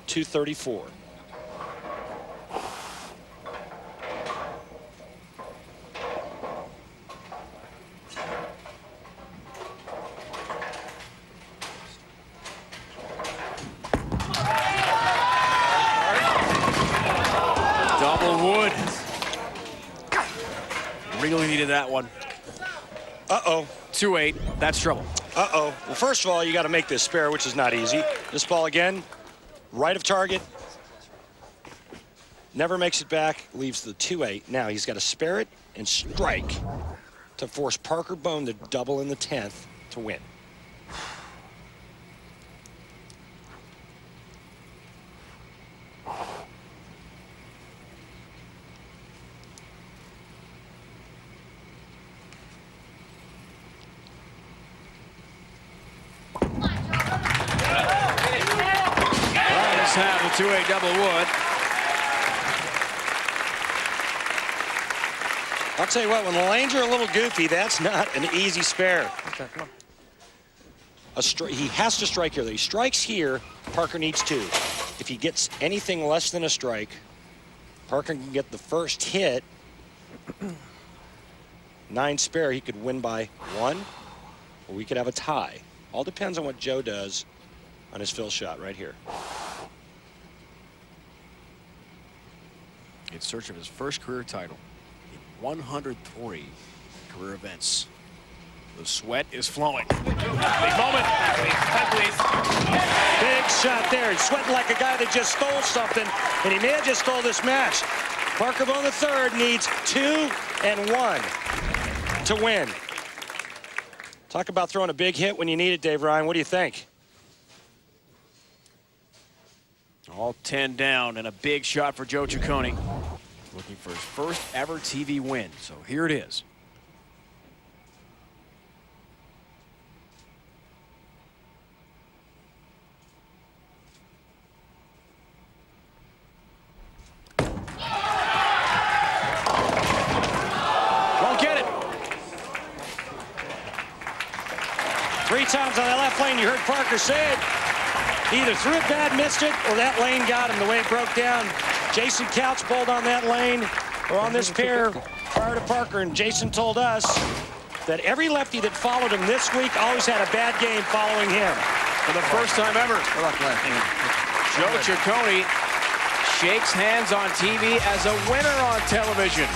234. Really needed that one. Uh-oh. 2-8. That's trouble. Uh-oh. Well, first of all, you got to make this spare, which is not easy. This ball again, right of target. Never makes it back, leaves the 2-8. Now he's got to spare it and strike to force Parker Bohn to double in the 10th to win. Have the 2-8 double wood. I'll tell you what, when the lanes are a little goofy, that's not an easy spare. Okay, come on. He has to strike here. He strikes here, Parker needs 2. If he gets anything less than a strike, Parker can get the first hit. 9 spare, he could win by 1, or we could have a tie. All depends on what Joe does on his fill shot right here. In search of his first career title in 103 career events. The sweat is flowing. Big moment. Big shot there. He's sweating like a guy that just stole something, and he may have just stole this match. Parker Bohn III needs 2 and 1 to win. Talk about throwing a big hit when you need it, Dave Ryan. What do you think? All 10 down and a big shot for Joe Ciccone. Looking for his first ever TV win. So here it is. Won't get it. 3 times on the left lane, you heard Parker say it. He either threw it bad, missed it, or that lane got him the way it broke down. Jason Couch bowled on that lane, or on this pair prior to Parker, and Jason told us that every lefty that followed him this week always had a bad game following him. For the first time ever, Joe Ciccone shakes hands on TV as a winner on television.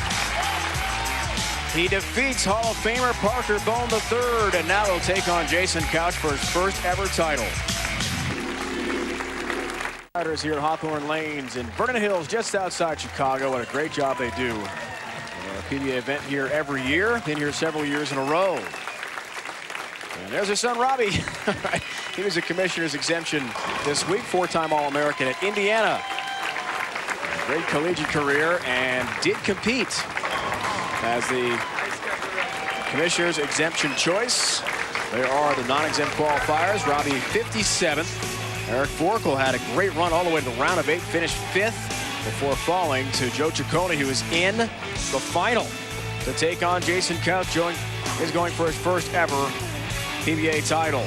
He defeats Hall of Famer Parker Bohn III, and now he'll take on Jason Couch for his first ever title. Riders here at Hawthorn Lanes in Vernon Hills, just outside Chicago. What a great job they do. A PBA event here every year. Been here several years in a row. And there's his son, Robbie. He was a commissioner's exemption this week, 4-time All-American at Indiana. Great collegiate career and did compete as the commissioner's exemption choice. There are the non-exempt qualifiers. Robbie 57th. Eric Forkel had a great run all the way to the round of 8, finished 5th before falling to Joe Ciccone, who is in the final to take on Jason Couch. Joe is going for his first ever PBA title.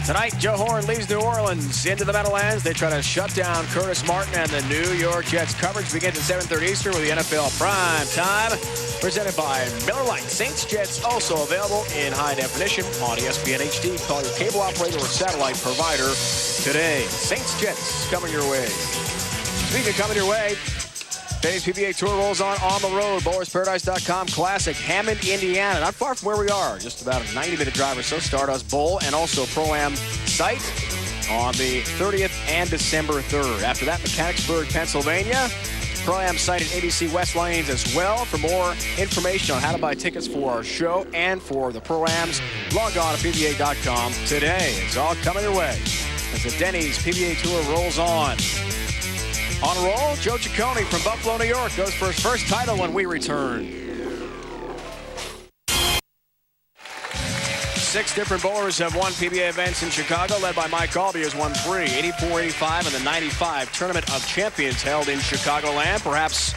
Tonight, Joe Horn leaves New Orleans into the Meadowlands. They try to shut down Curtis Martin and the New York Jets. Coverage begins at 7:30 Eastern with the NFL Prime Time, presented by Miller Lite. Saints Jets also available in high definition on ESPN HD. Call your cable operator or satellite provider today. Saints Jets coming your way. Speaking of coming your way, Denny's PBA Tour rolls on the road. BowlersParadise.com Classic, Hammond, Indiana. Not far from where we are. Just about a 90-minute drive or so. Stardust Bowl and also Pro-Am site on the 30th and December 3rd. After that, Mechanicsburg, Pennsylvania. Pro-Am site at ABC West Lanes as well. For more information on how to buy tickets for our show and for the Pro-Ams, log on to PBA.com today. It's all coming your way as the Denny's PBA Tour rolls on. On a roll, Joe Ciccone from Buffalo, New York, goes for his first title when we return. 6 different bowlers have won PBA events in Chicago, led by Mike Albee, who's won 3, 84, 85, and the 95 Tournament of Champions held in Chicagoland. Perhaps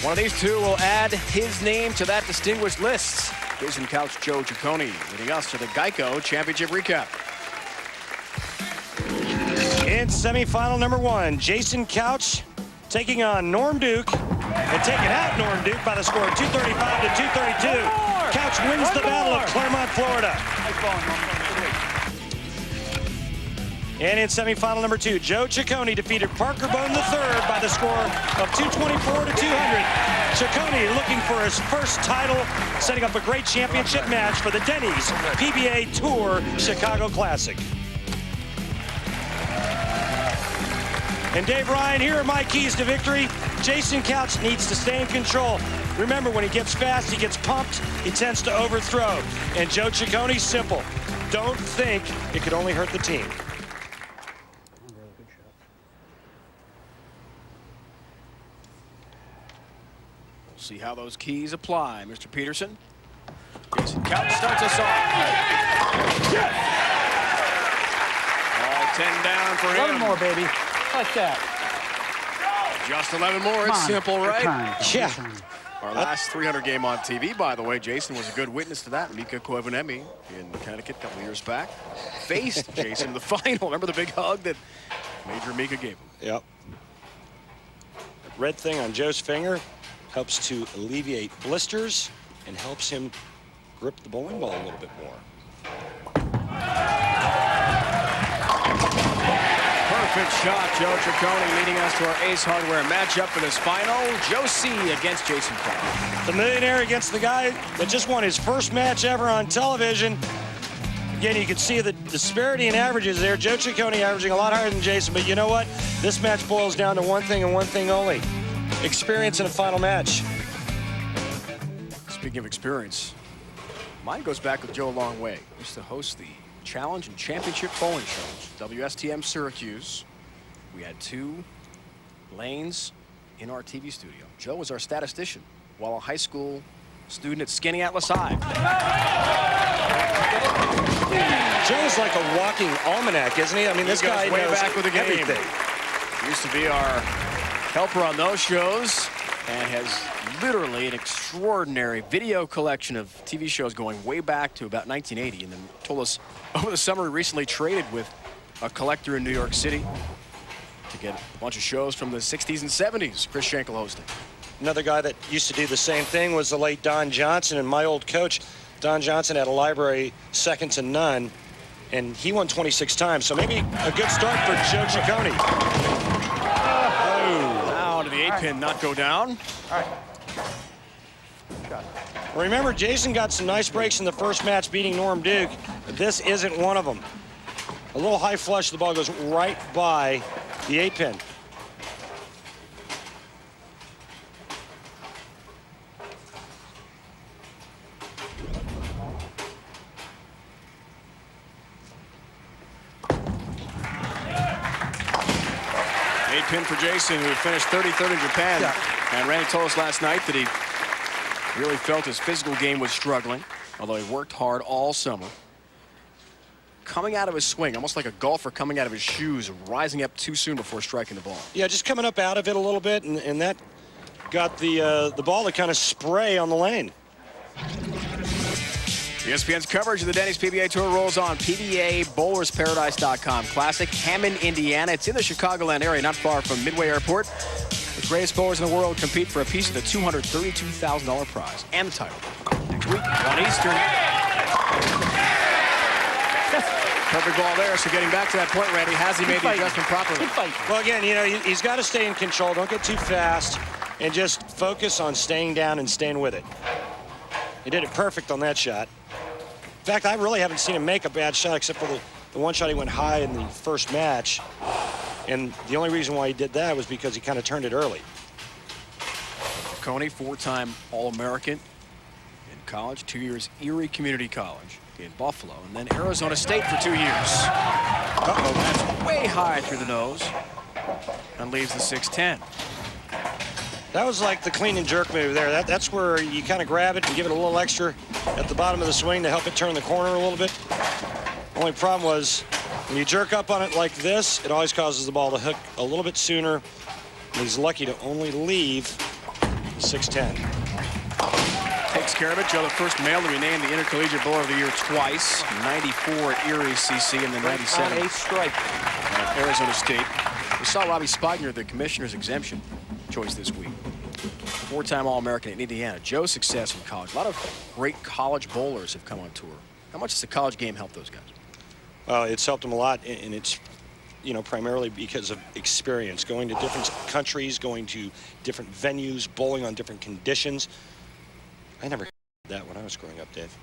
one of these two will add his name to that distinguished list. Jason Couch, Joe Ciccone, leading us to the Geico Championship recap. In semifinal number 1, Jason Couch taking on Norm Duke and taking out Norm Duke by the score of 235 to 232. Couch wins the Battle of Claremont, Florida. And in semifinal number 2, Joe Ciccone defeated Parker Bohn III by the score of 224 to 200. Ciccone looking for his first title, setting up a great championship match for the Denny's PBA Tour Chicago Classic. And Dave Ryan, here are my keys to victory. Jason Couch needs to stay in control. Remember, when he gets fast, he gets pumped, he tends to overthrow. And Joe Ciccone, simple. Don't think it could only hurt the team. We'll see how those keys apply. Mr. Peterson. Jason Couch starts us off. All 10 down for him. 11 more, baby. Like that. Just 11 more. It's simple, right? Yeah. Our last 300 game on TV, by the way, Jason was a good witness to that. Mika Koivuniemi in Connecticut a couple years back faced Jason in the final. Remember the big hug that Major Mika gave him? Yep. That red thing on Joe's finger helps to alleviate blisters and helps him grip the bowling ball a little bit more. Perfect shot, Joe Ciccone leading us to our Ace Hardware matchup for this final. Joe C. against Jason Couch. The millionaire against the guy that just won his first match ever on television. Again, you can see the disparity in averages there. Joe Ciccone averaging a lot higher than Jason, but you know what? This match boils down to one thing and one thing only. Experience in a final match. Speaking of experience, mine goes back with Joe a long way. I used to host the Challenge and Championship bowling shows, WSTM Syracuse. We had 2 lanes in our TV studio. Joe was our statistician while a high school student at Skinny Atlas High. Joe's like a walking almanac, isn't he? I mean, this guy way knows back with the game. everything. Used to be our helper on those shows and has literally an extraordinary video collection of TV shows going way back to about 1980, and then told us over the summer he recently traded with a collector in New York City to get a bunch of shows from the 60s and 70s. Chris Schenkel hosting. Another guy that used to do the same thing was the late Don Johnson, and my old coach, Don Johnson, had a library second to none, and he won 26 times, so maybe a good start for Joe Ciccone. Now to the 8-pin not go down. All right. Remember, Jason got some nice breaks in the first match beating Norm Duke. This isn't one of them. A little high flush, the ball goes right by the 8-pin. Pin for Jason, who finished 33rd in Japan. Yeah. And Randy told us last night that he really felt his physical game was struggling, although he worked hard all summer. Coming out of his swing, almost like a golfer coming out of his shoes, rising up too soon before striking the ball. Yeah, just coming up out of it a little bit, and that got the ball to kind of spray on the lane. ESPN's coverage of the Denny's PBA Tour rolls on. PBA BowlersParadise.com Classic, Hammond, Indiana. It's in the Chicagoland area, not far from Midway Airport. The greatest bowlers in the world compete for a piece of the $232,000 prize and the title. Next week, 1 Eastern. Perfect ball there, so getting back to that point, Randy, has he made the adjustment properly? Well, again, you know, he's got to stay in control. Don't get too fast, and just focus on staying down and staying with it. He did it perfect on that shot. In fact, I really haven't seen him make a bad shot except for the one shot he went high in the first match. And the only reason why he did that was because he kind of turned it early. Ciccone, 4-time All-American in college, 2 years Erie Community College in Buffalo, and then Arizona State for 2 years. Uh-oh, that's way high through the nose and leaves the 610. That was like the clean and jerk move there. That's where you kind of grab it and give it a little extra at the bottom of the swing to help it turn the corner a little bit. Only problem was when you jerk up on it like this, it always causes the ball to hook a little bit sooner. And he's lucky to only leave 610. Takes care of it. Joe, the first male to be named the Intercollegiate Bowler of the Year twice. 94 at Erie CC and then 97 8th strike at Arizona State. We saw Robbie Spigner, the commissioner's exemption choice this week. 4-time All-American in Indiana. Joe's success in college. A lot of great college bowlers have come on tour. How much does the college game help those guys? It's helped him a lot, and it's you know, primarily because of experience, going to different countries, going to different venues, bowling on different conditions. I never had that when I was growing up, Dave.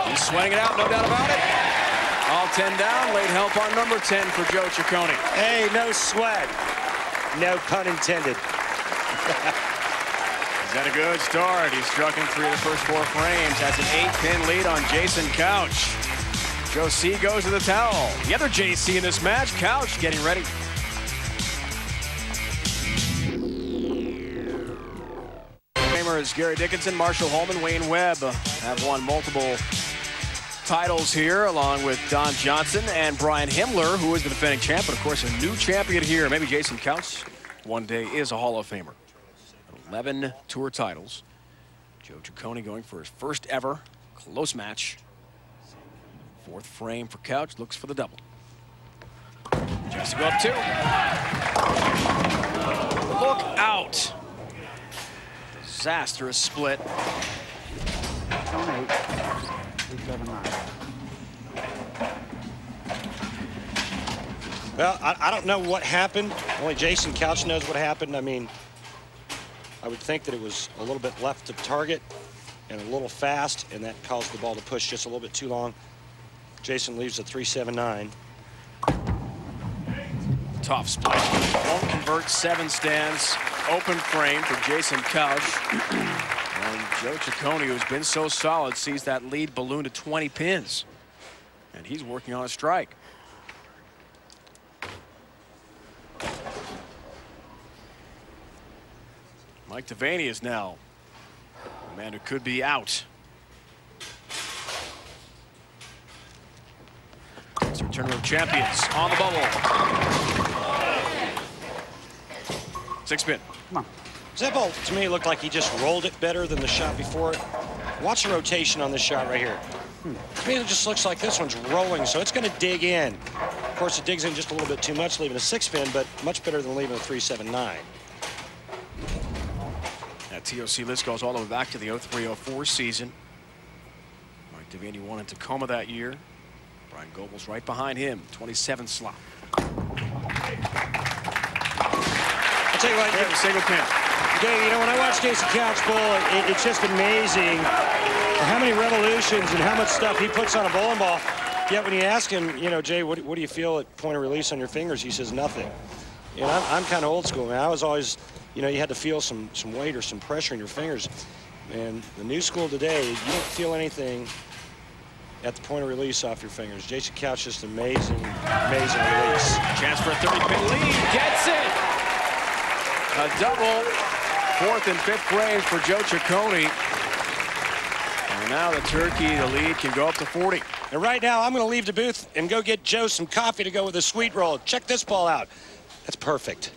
He's sweating it out, no doubt about it. All 10 down, late help on number 10 for Joe Ciccone. Hey, no sweat. No pun intended. He's had a good start. He's struck in 3 of the first 4 frames. Has an 8-pin lead on Jason Couch. Joe C goes to the towel. The other JC in this match, Couch, getting ready. Gamers Gary Dickinson, Marshall Holman, Wayne Webb have won multiple titles here, along with Don Johnson and Brian Himmler, who is the defending champ, but of course a new champion here. Maybe Jason Couch one day is a Hall of Famer. 11 tour titles. Joe Ciccone going for his first ever close match. 4th frame for Couch, looks for the double. Just to go up 2. Look out. Disastrous split. Well, I don't know what happened. Only Jason Couch knows what happened. I mean, I would think that it was a little bit left of target and a little fast, and that caused the ball to push just a little bit too long. Jason leaves a 3-7-9. Tough split. Won't convert 7 stands. Open frame for Jason Couch. And Joe Ciccone, who's been so solid, sees that lead balloon to 20 pins. And he's working on a strike. Mike Devaney is now a man who could be out. It's our Tournament of Champions on the bubble. 6-pin. Come on. That ball, to me, looked like he just rolled it better than the shot before it. Watch the rotation on this shot right here. To me, it just looks like this one's rolling, so it's going to dig in. Of course, it digs in just a little bit too much, leaving a 6-pin, but much better than leaving a 3-7-9. That TOC list goes all the way back to the 03-04 season. Mike Devaney won in Tacoma that year. Brian Goebel's right behind him, 27th slot. I'll tell you what, yeah, single pin. Dave, you know, when I watch Jason Couch bowl, it's just amazing how many revolutions and how much stuff he puts on a bowling ball. Yet when you ask him, you know, Jay, what do you feel at point of release on your fingers? He says nothing. You know, I'm kind of old school, man. I was always, you know, you had to feel some weight or some pressure in your fingers. And the new school today, you don't feel anything at the point of release off your fingers. Jason Couch, just amazing, amazing release. Chance for a 30-pin lead, gets it! A double, 4th and 5th frames for Joe Ciccone. And now the turkey, the lead can go up to 40. And right now, I'm going to leave the booth and go get Joe some coffee to go with a sweet roll. Check this ball out. That's perfect.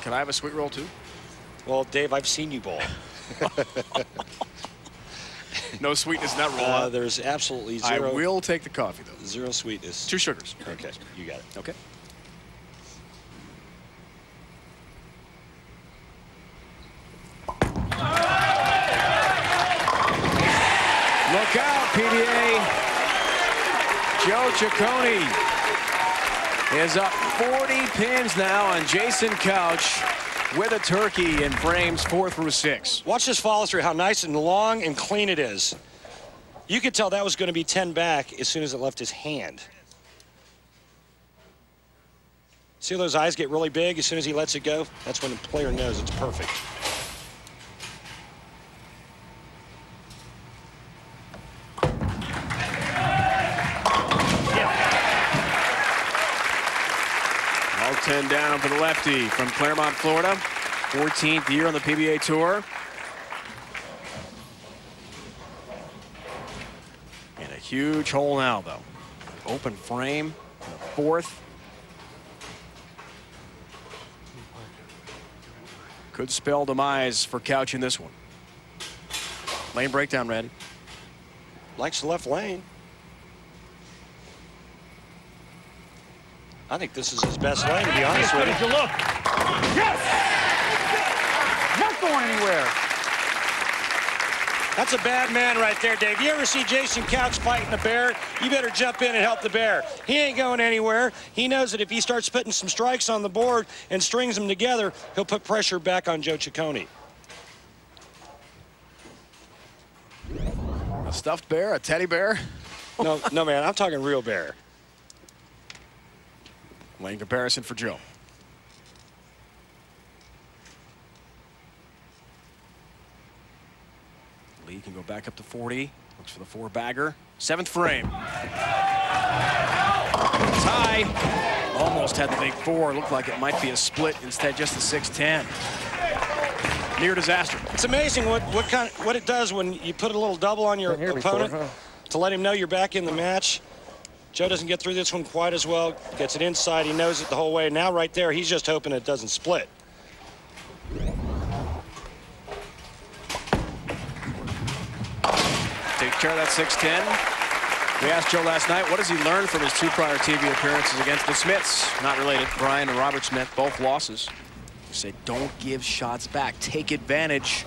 Can I have a sweet roll too? Well, Dave, I've seen you bowl. No sweetness in that roll. There's absolutely zero. I will take the coffee, though. Zero sweetness. 2 sugars. Okay, you got it. Okay. Look out, PBA. Joe Ciccone is up 40 pins now on Jason Couch with a turkey in frames 4 through 6. Watch this follow through, how nice and long and clean it is. You could tell that was going to be 10 back as soon as it left his hand. See those eyes get really big as soon as he lets it go? That's when the player knows it's perfect. All 10 down for the lefty from Claremont, Florida. 14th year on the PBA Tour. And a huge hole now, though. Open frame, 4th. Could spell demise for Couch in this one. Lane breakdown, Randy. Likes the left lane. I think this is his best lane, to be honest with you. Look. Yes! That's a bad man right there, Dave. You ever see Jason Couch fighting a bear? You better jump in and help the bear. He ain't going anywhere. He knows that if he starts putting some strikes on the board and strings them together, he'll put pressure back on Joe Ciccone. A stuffed bear, a teddy bear? No, man, I'm talking real bear. Lane comparison for Joe. Lee can go back up to 40. Looks for the four-bagger. Seventh frame. Tie. Almost had the big four. Looked like it might be a split. Instead, just the 6-10. Near disaster. It's amazing what it does when you put a little double on your opponent to let him know you're back in the match. Joe doesn't get through this one quite as well. Gets it inside. He knows it the whole way. Now right there, he's just hoping it doesn't split. Takes care of that 6-10. We asked Joe last night, what does he learn from his two prior TV appearances against the Smiths? Not related. Brian and Robert Smith, both losses. He said, don't give shots back. Take advantage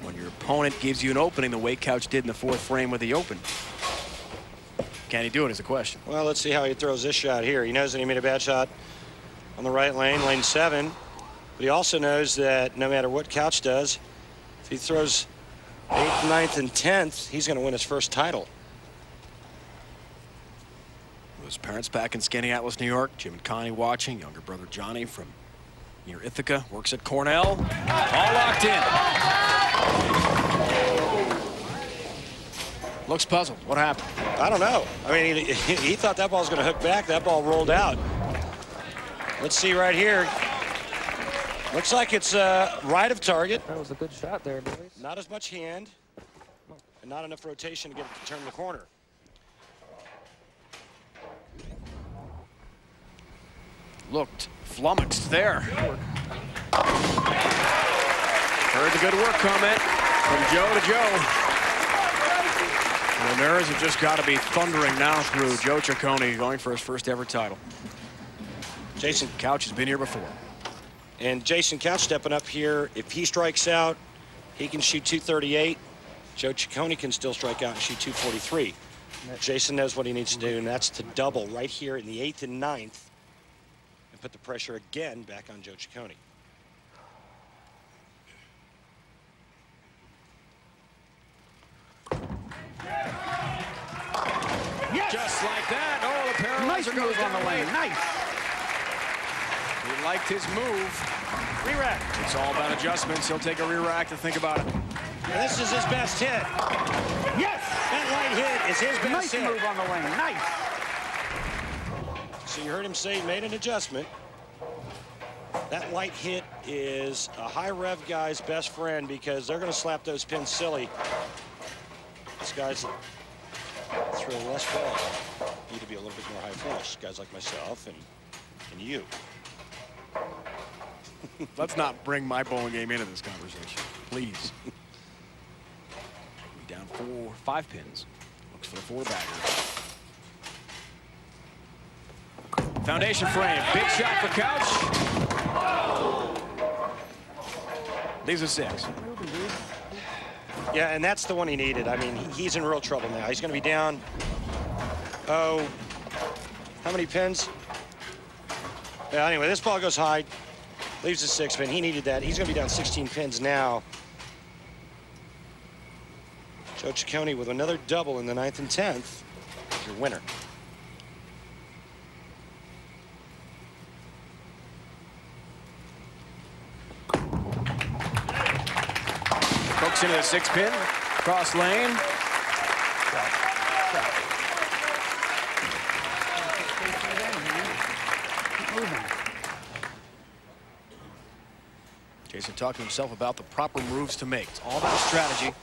when your opponent gives you an opening the way Couch did in the fourth frame with the open. Can he do it is the question. Well, let's see how he throws this shot here. He knows that he made a bad shot on the right lane, lane 7. But he also knows that no matter what Couch does, if he throws 8th, 9th, and 10th, he's going to win his first title. His parents back in Skaneateles, New York. Jim and Connie watching. Younger brother Johnny from near Ithaca. Works at Cornell. All locked in. Looks puzzled. What happened? I don't know. I mean, he thought that ball was going to hook back. That ball rolled out. Let's see right here. Looks like it's right of target. That was a good shot there, boys. Not as much hand, and not enough rotation to get it to turn the corner. Looked flummoxed there. Heard the good work comment from Joe to Joe. And the Mariners have just got to be thundering now through Joe Ciccone going for his first ever title. Jason Couch has been here before. And Jason Couch stepping up here. If he strikes out, he can shoot 238. Joe Ciccone can still strike out and shoot 243. Jason knows what he needs to do, and that's to double right here in the 8th and 9th and put the pressure again back on Joe Ciccone. Yes. Just like that. Oh, the paralyzer goes on the lane. Nice. He liked his move. Re-rack. It's all about adjustments. He'll take a re-rack to think about it. And this is his best hit. Yes. That light hit is his best Nice hit. move on the lane. Nice. So you heard him say he made an adjustment. That light hit is a high rev guy's best friend because they're going to slap those pins silly. These guys that throw less ball need to be a little bit more high finish. Guys like myself and you. Let's not bring my bowling game into this conversation, please. Down 5 pins. Looks for the four-bagger. Foundation frame. Big shot for Couch. Leaves a 6. Yeah, and that's the one he needed. I mean, he's in real trouble now. He's going to be down. Oh, how many pins? Yeah, anyway, this ball goes high. Leaves a 6 pin. He needed that. He's going to be down 16 pins now. Joe Ciccone with another double in the 9th and 10th. Your winner. Hooks into the 6 pin. Cross lane. Jason talked to himself about the proper moves to make. It's all about strategy,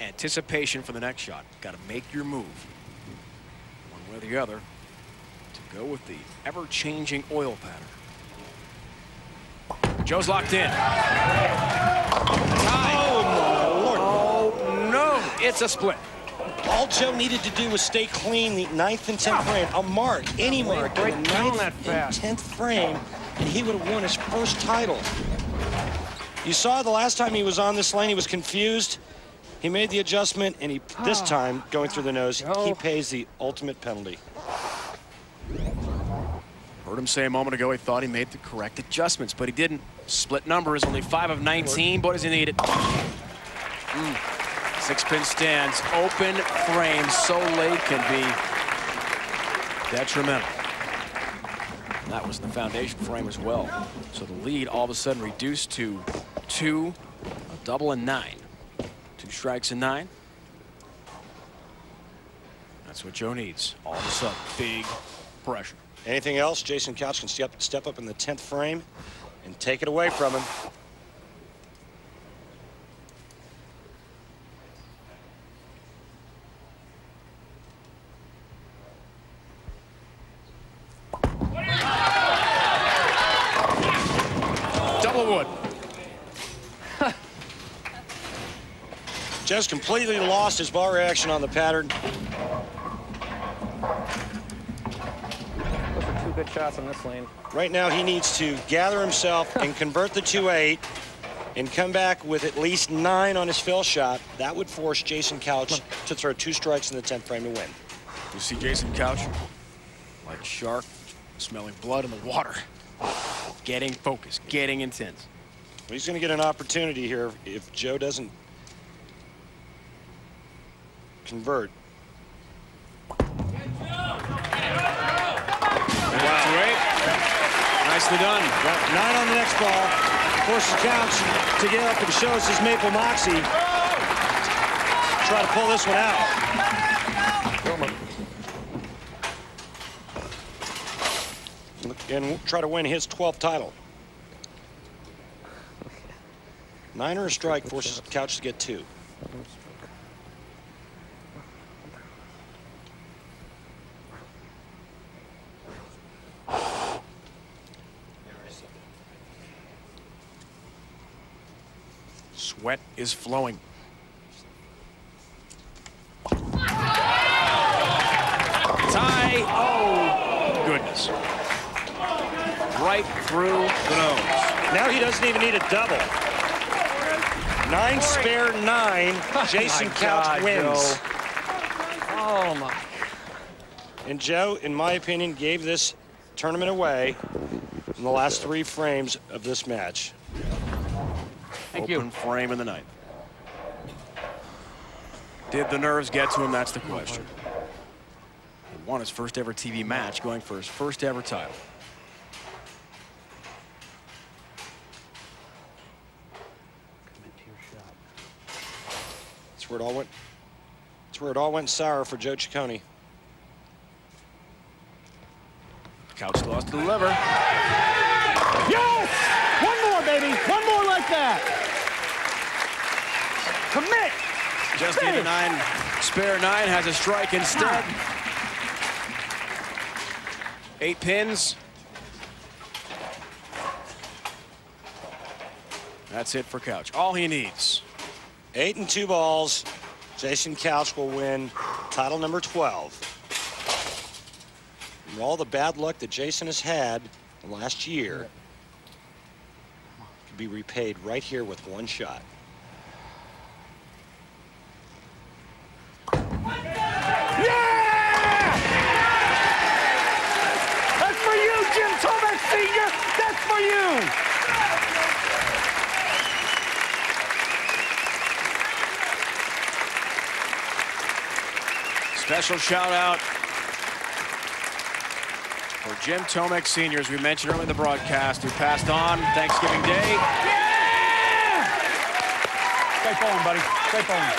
anticipation for the next shot. Got to make your move, one way or the other, to go with the ever-changing oil pattern. Joe's locked in. Tie. Oh, my Lord. Oh, no. It's a split. All Joe needed to do was stay clean the 9th and 10th frame. A mark, any mark, in the 9th and 10th frame, and he would have won his first title. You saw the last time he was on this lane, he was confused. He made the adjustment, and this time, going through the nose, he pays the ultimate penalty. Heard him say a moment ago he thought he made the correct adjustments, but he didn't. Split numbers, only 5 of 19. Boy, does he need it. 6-pin stands, open frame, so late can be detrimental. And that was the foundation frame as well. So the lead all of a sudden reduced to 2, a double and 9. 2 strikes and 9. That's what Joe needs. All of a sudden, big pressure. Anything else, Jason Couch can step up in the 10th frame and take it away from him. Double wood. Joe's completely lost his ball reaction on the pattern. Those are 2 good shots in this lane. Right now, he needs to gather himself and convert the 2-8 and come back with at least 9 on his fill shot. That would force Jason Couch to throw 2 strikes in the 10th frame to win. You see Jason Couch like a shark smelling blood in the water, getting focused, getting intense. Well, he's going to get an opportunity here if Joe doesn't convert. Nicely done. Got 9 on the next ball. Forces Couch to get up and shows his Maple Moxie. Try to pull this one out. And try to win his 12th title. 9 or a strike forces Couch to get 2. Sweat is flowing. Tie. Oh, goodness. Right through the nose. Now he doesn't even need a double. 9 spare 9. Jason Couch wins. Joe. Oh, my. And Joe, in my opinion, gave this tournament away in the last 3 frames of this match. Open frame in the 9th. Did the nerves get to him? That's the question. He won his first ever TV match, going for his first ever title. That's where it all went. That's where it all went sour for Joe Ciccone. Couch lost to the liver. Yes! One more, baby. One more like that. Commit. Just need a 9. Spare 9 has a strike instead. 8 pins. That's it for Couch. All he needs. 8 and 2 balls. Jason Couch will win title number 12. And all the bad luck that Jason has had last year can be repaid right here with 1 shot. Yeah! That's for you, Jim Tomek Sr. That's for you. Special shout out for Jim Tomek Sr., as we mentioned earlier in the broadcast, who passed on Thanksgiving Day. Yeah! Great bowling, buddy. Great bowling.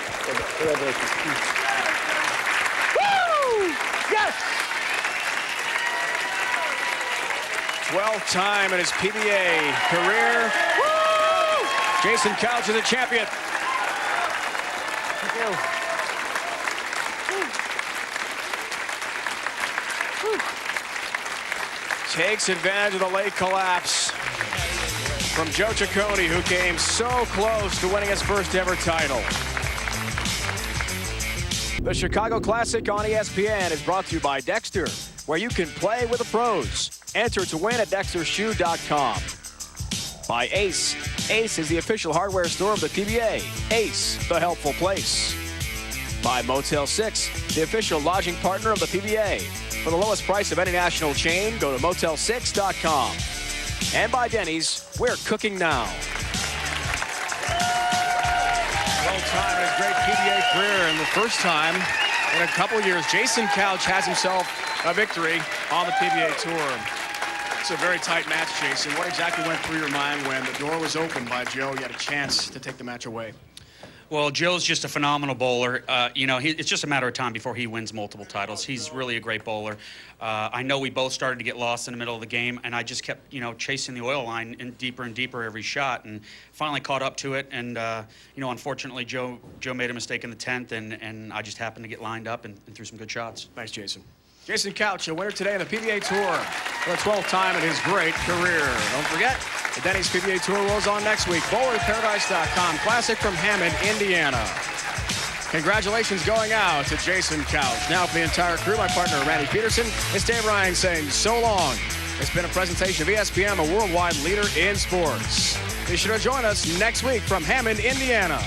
Woo! Yes! 12th time in his PBA career. Woo! Jason Couch is a champion. Thank you. Takes advantage of the late collapse from Joe Ciccone, who came so close to winning his first ever title. The Chicago Classic on ESPN is brought to you by Dexter, where you can play with the pros. Enter to win at DexterShoe.com. By Ace, Ace is the official hardware store of the PBA. Ace, the helpful place. By Motel 6, the official lodging partner of the PBA. For the lowest price of any national chain, go to motel6.com. And by Denny's, we're cooking now. Well time in his great PBA career, and the first time in a couple years, Jason Couch has himself a victory on the PBA Tour. It's a very tight match, Jason. What exactly went through your mind when the door was opened by Joe? You had a chance to take the match away. Well, Joe's just a phenomenal bowler. You know, it's just a matter of time before he wins multiple titles. He's really a great bowler. I know we both started to get lost in the middle of the game, and I just kept, you know, chasing the oil line and deeper every shot, and finally caught up to it. And, you know, unfortunately, Joe made a mistake in the 10th, and I just happened to get lined up and threw some good shots. Thanks, Jason. Jason Couch, a winner today in the PBA Tour for the 12th time in his great career. Don't forget, the Denny's PBA Tour rolls on next week. BowlerParadise.com Classic from Hammond, Indiana. Congratulations going out to Jason Couch. Now for the entire crew, my partner Randy Peterson, it's Dave Ryan saying so long. It's been a presentation of ESPN, the worldwide leader in sports. Be sure to join us next week from Hammond, Indiana.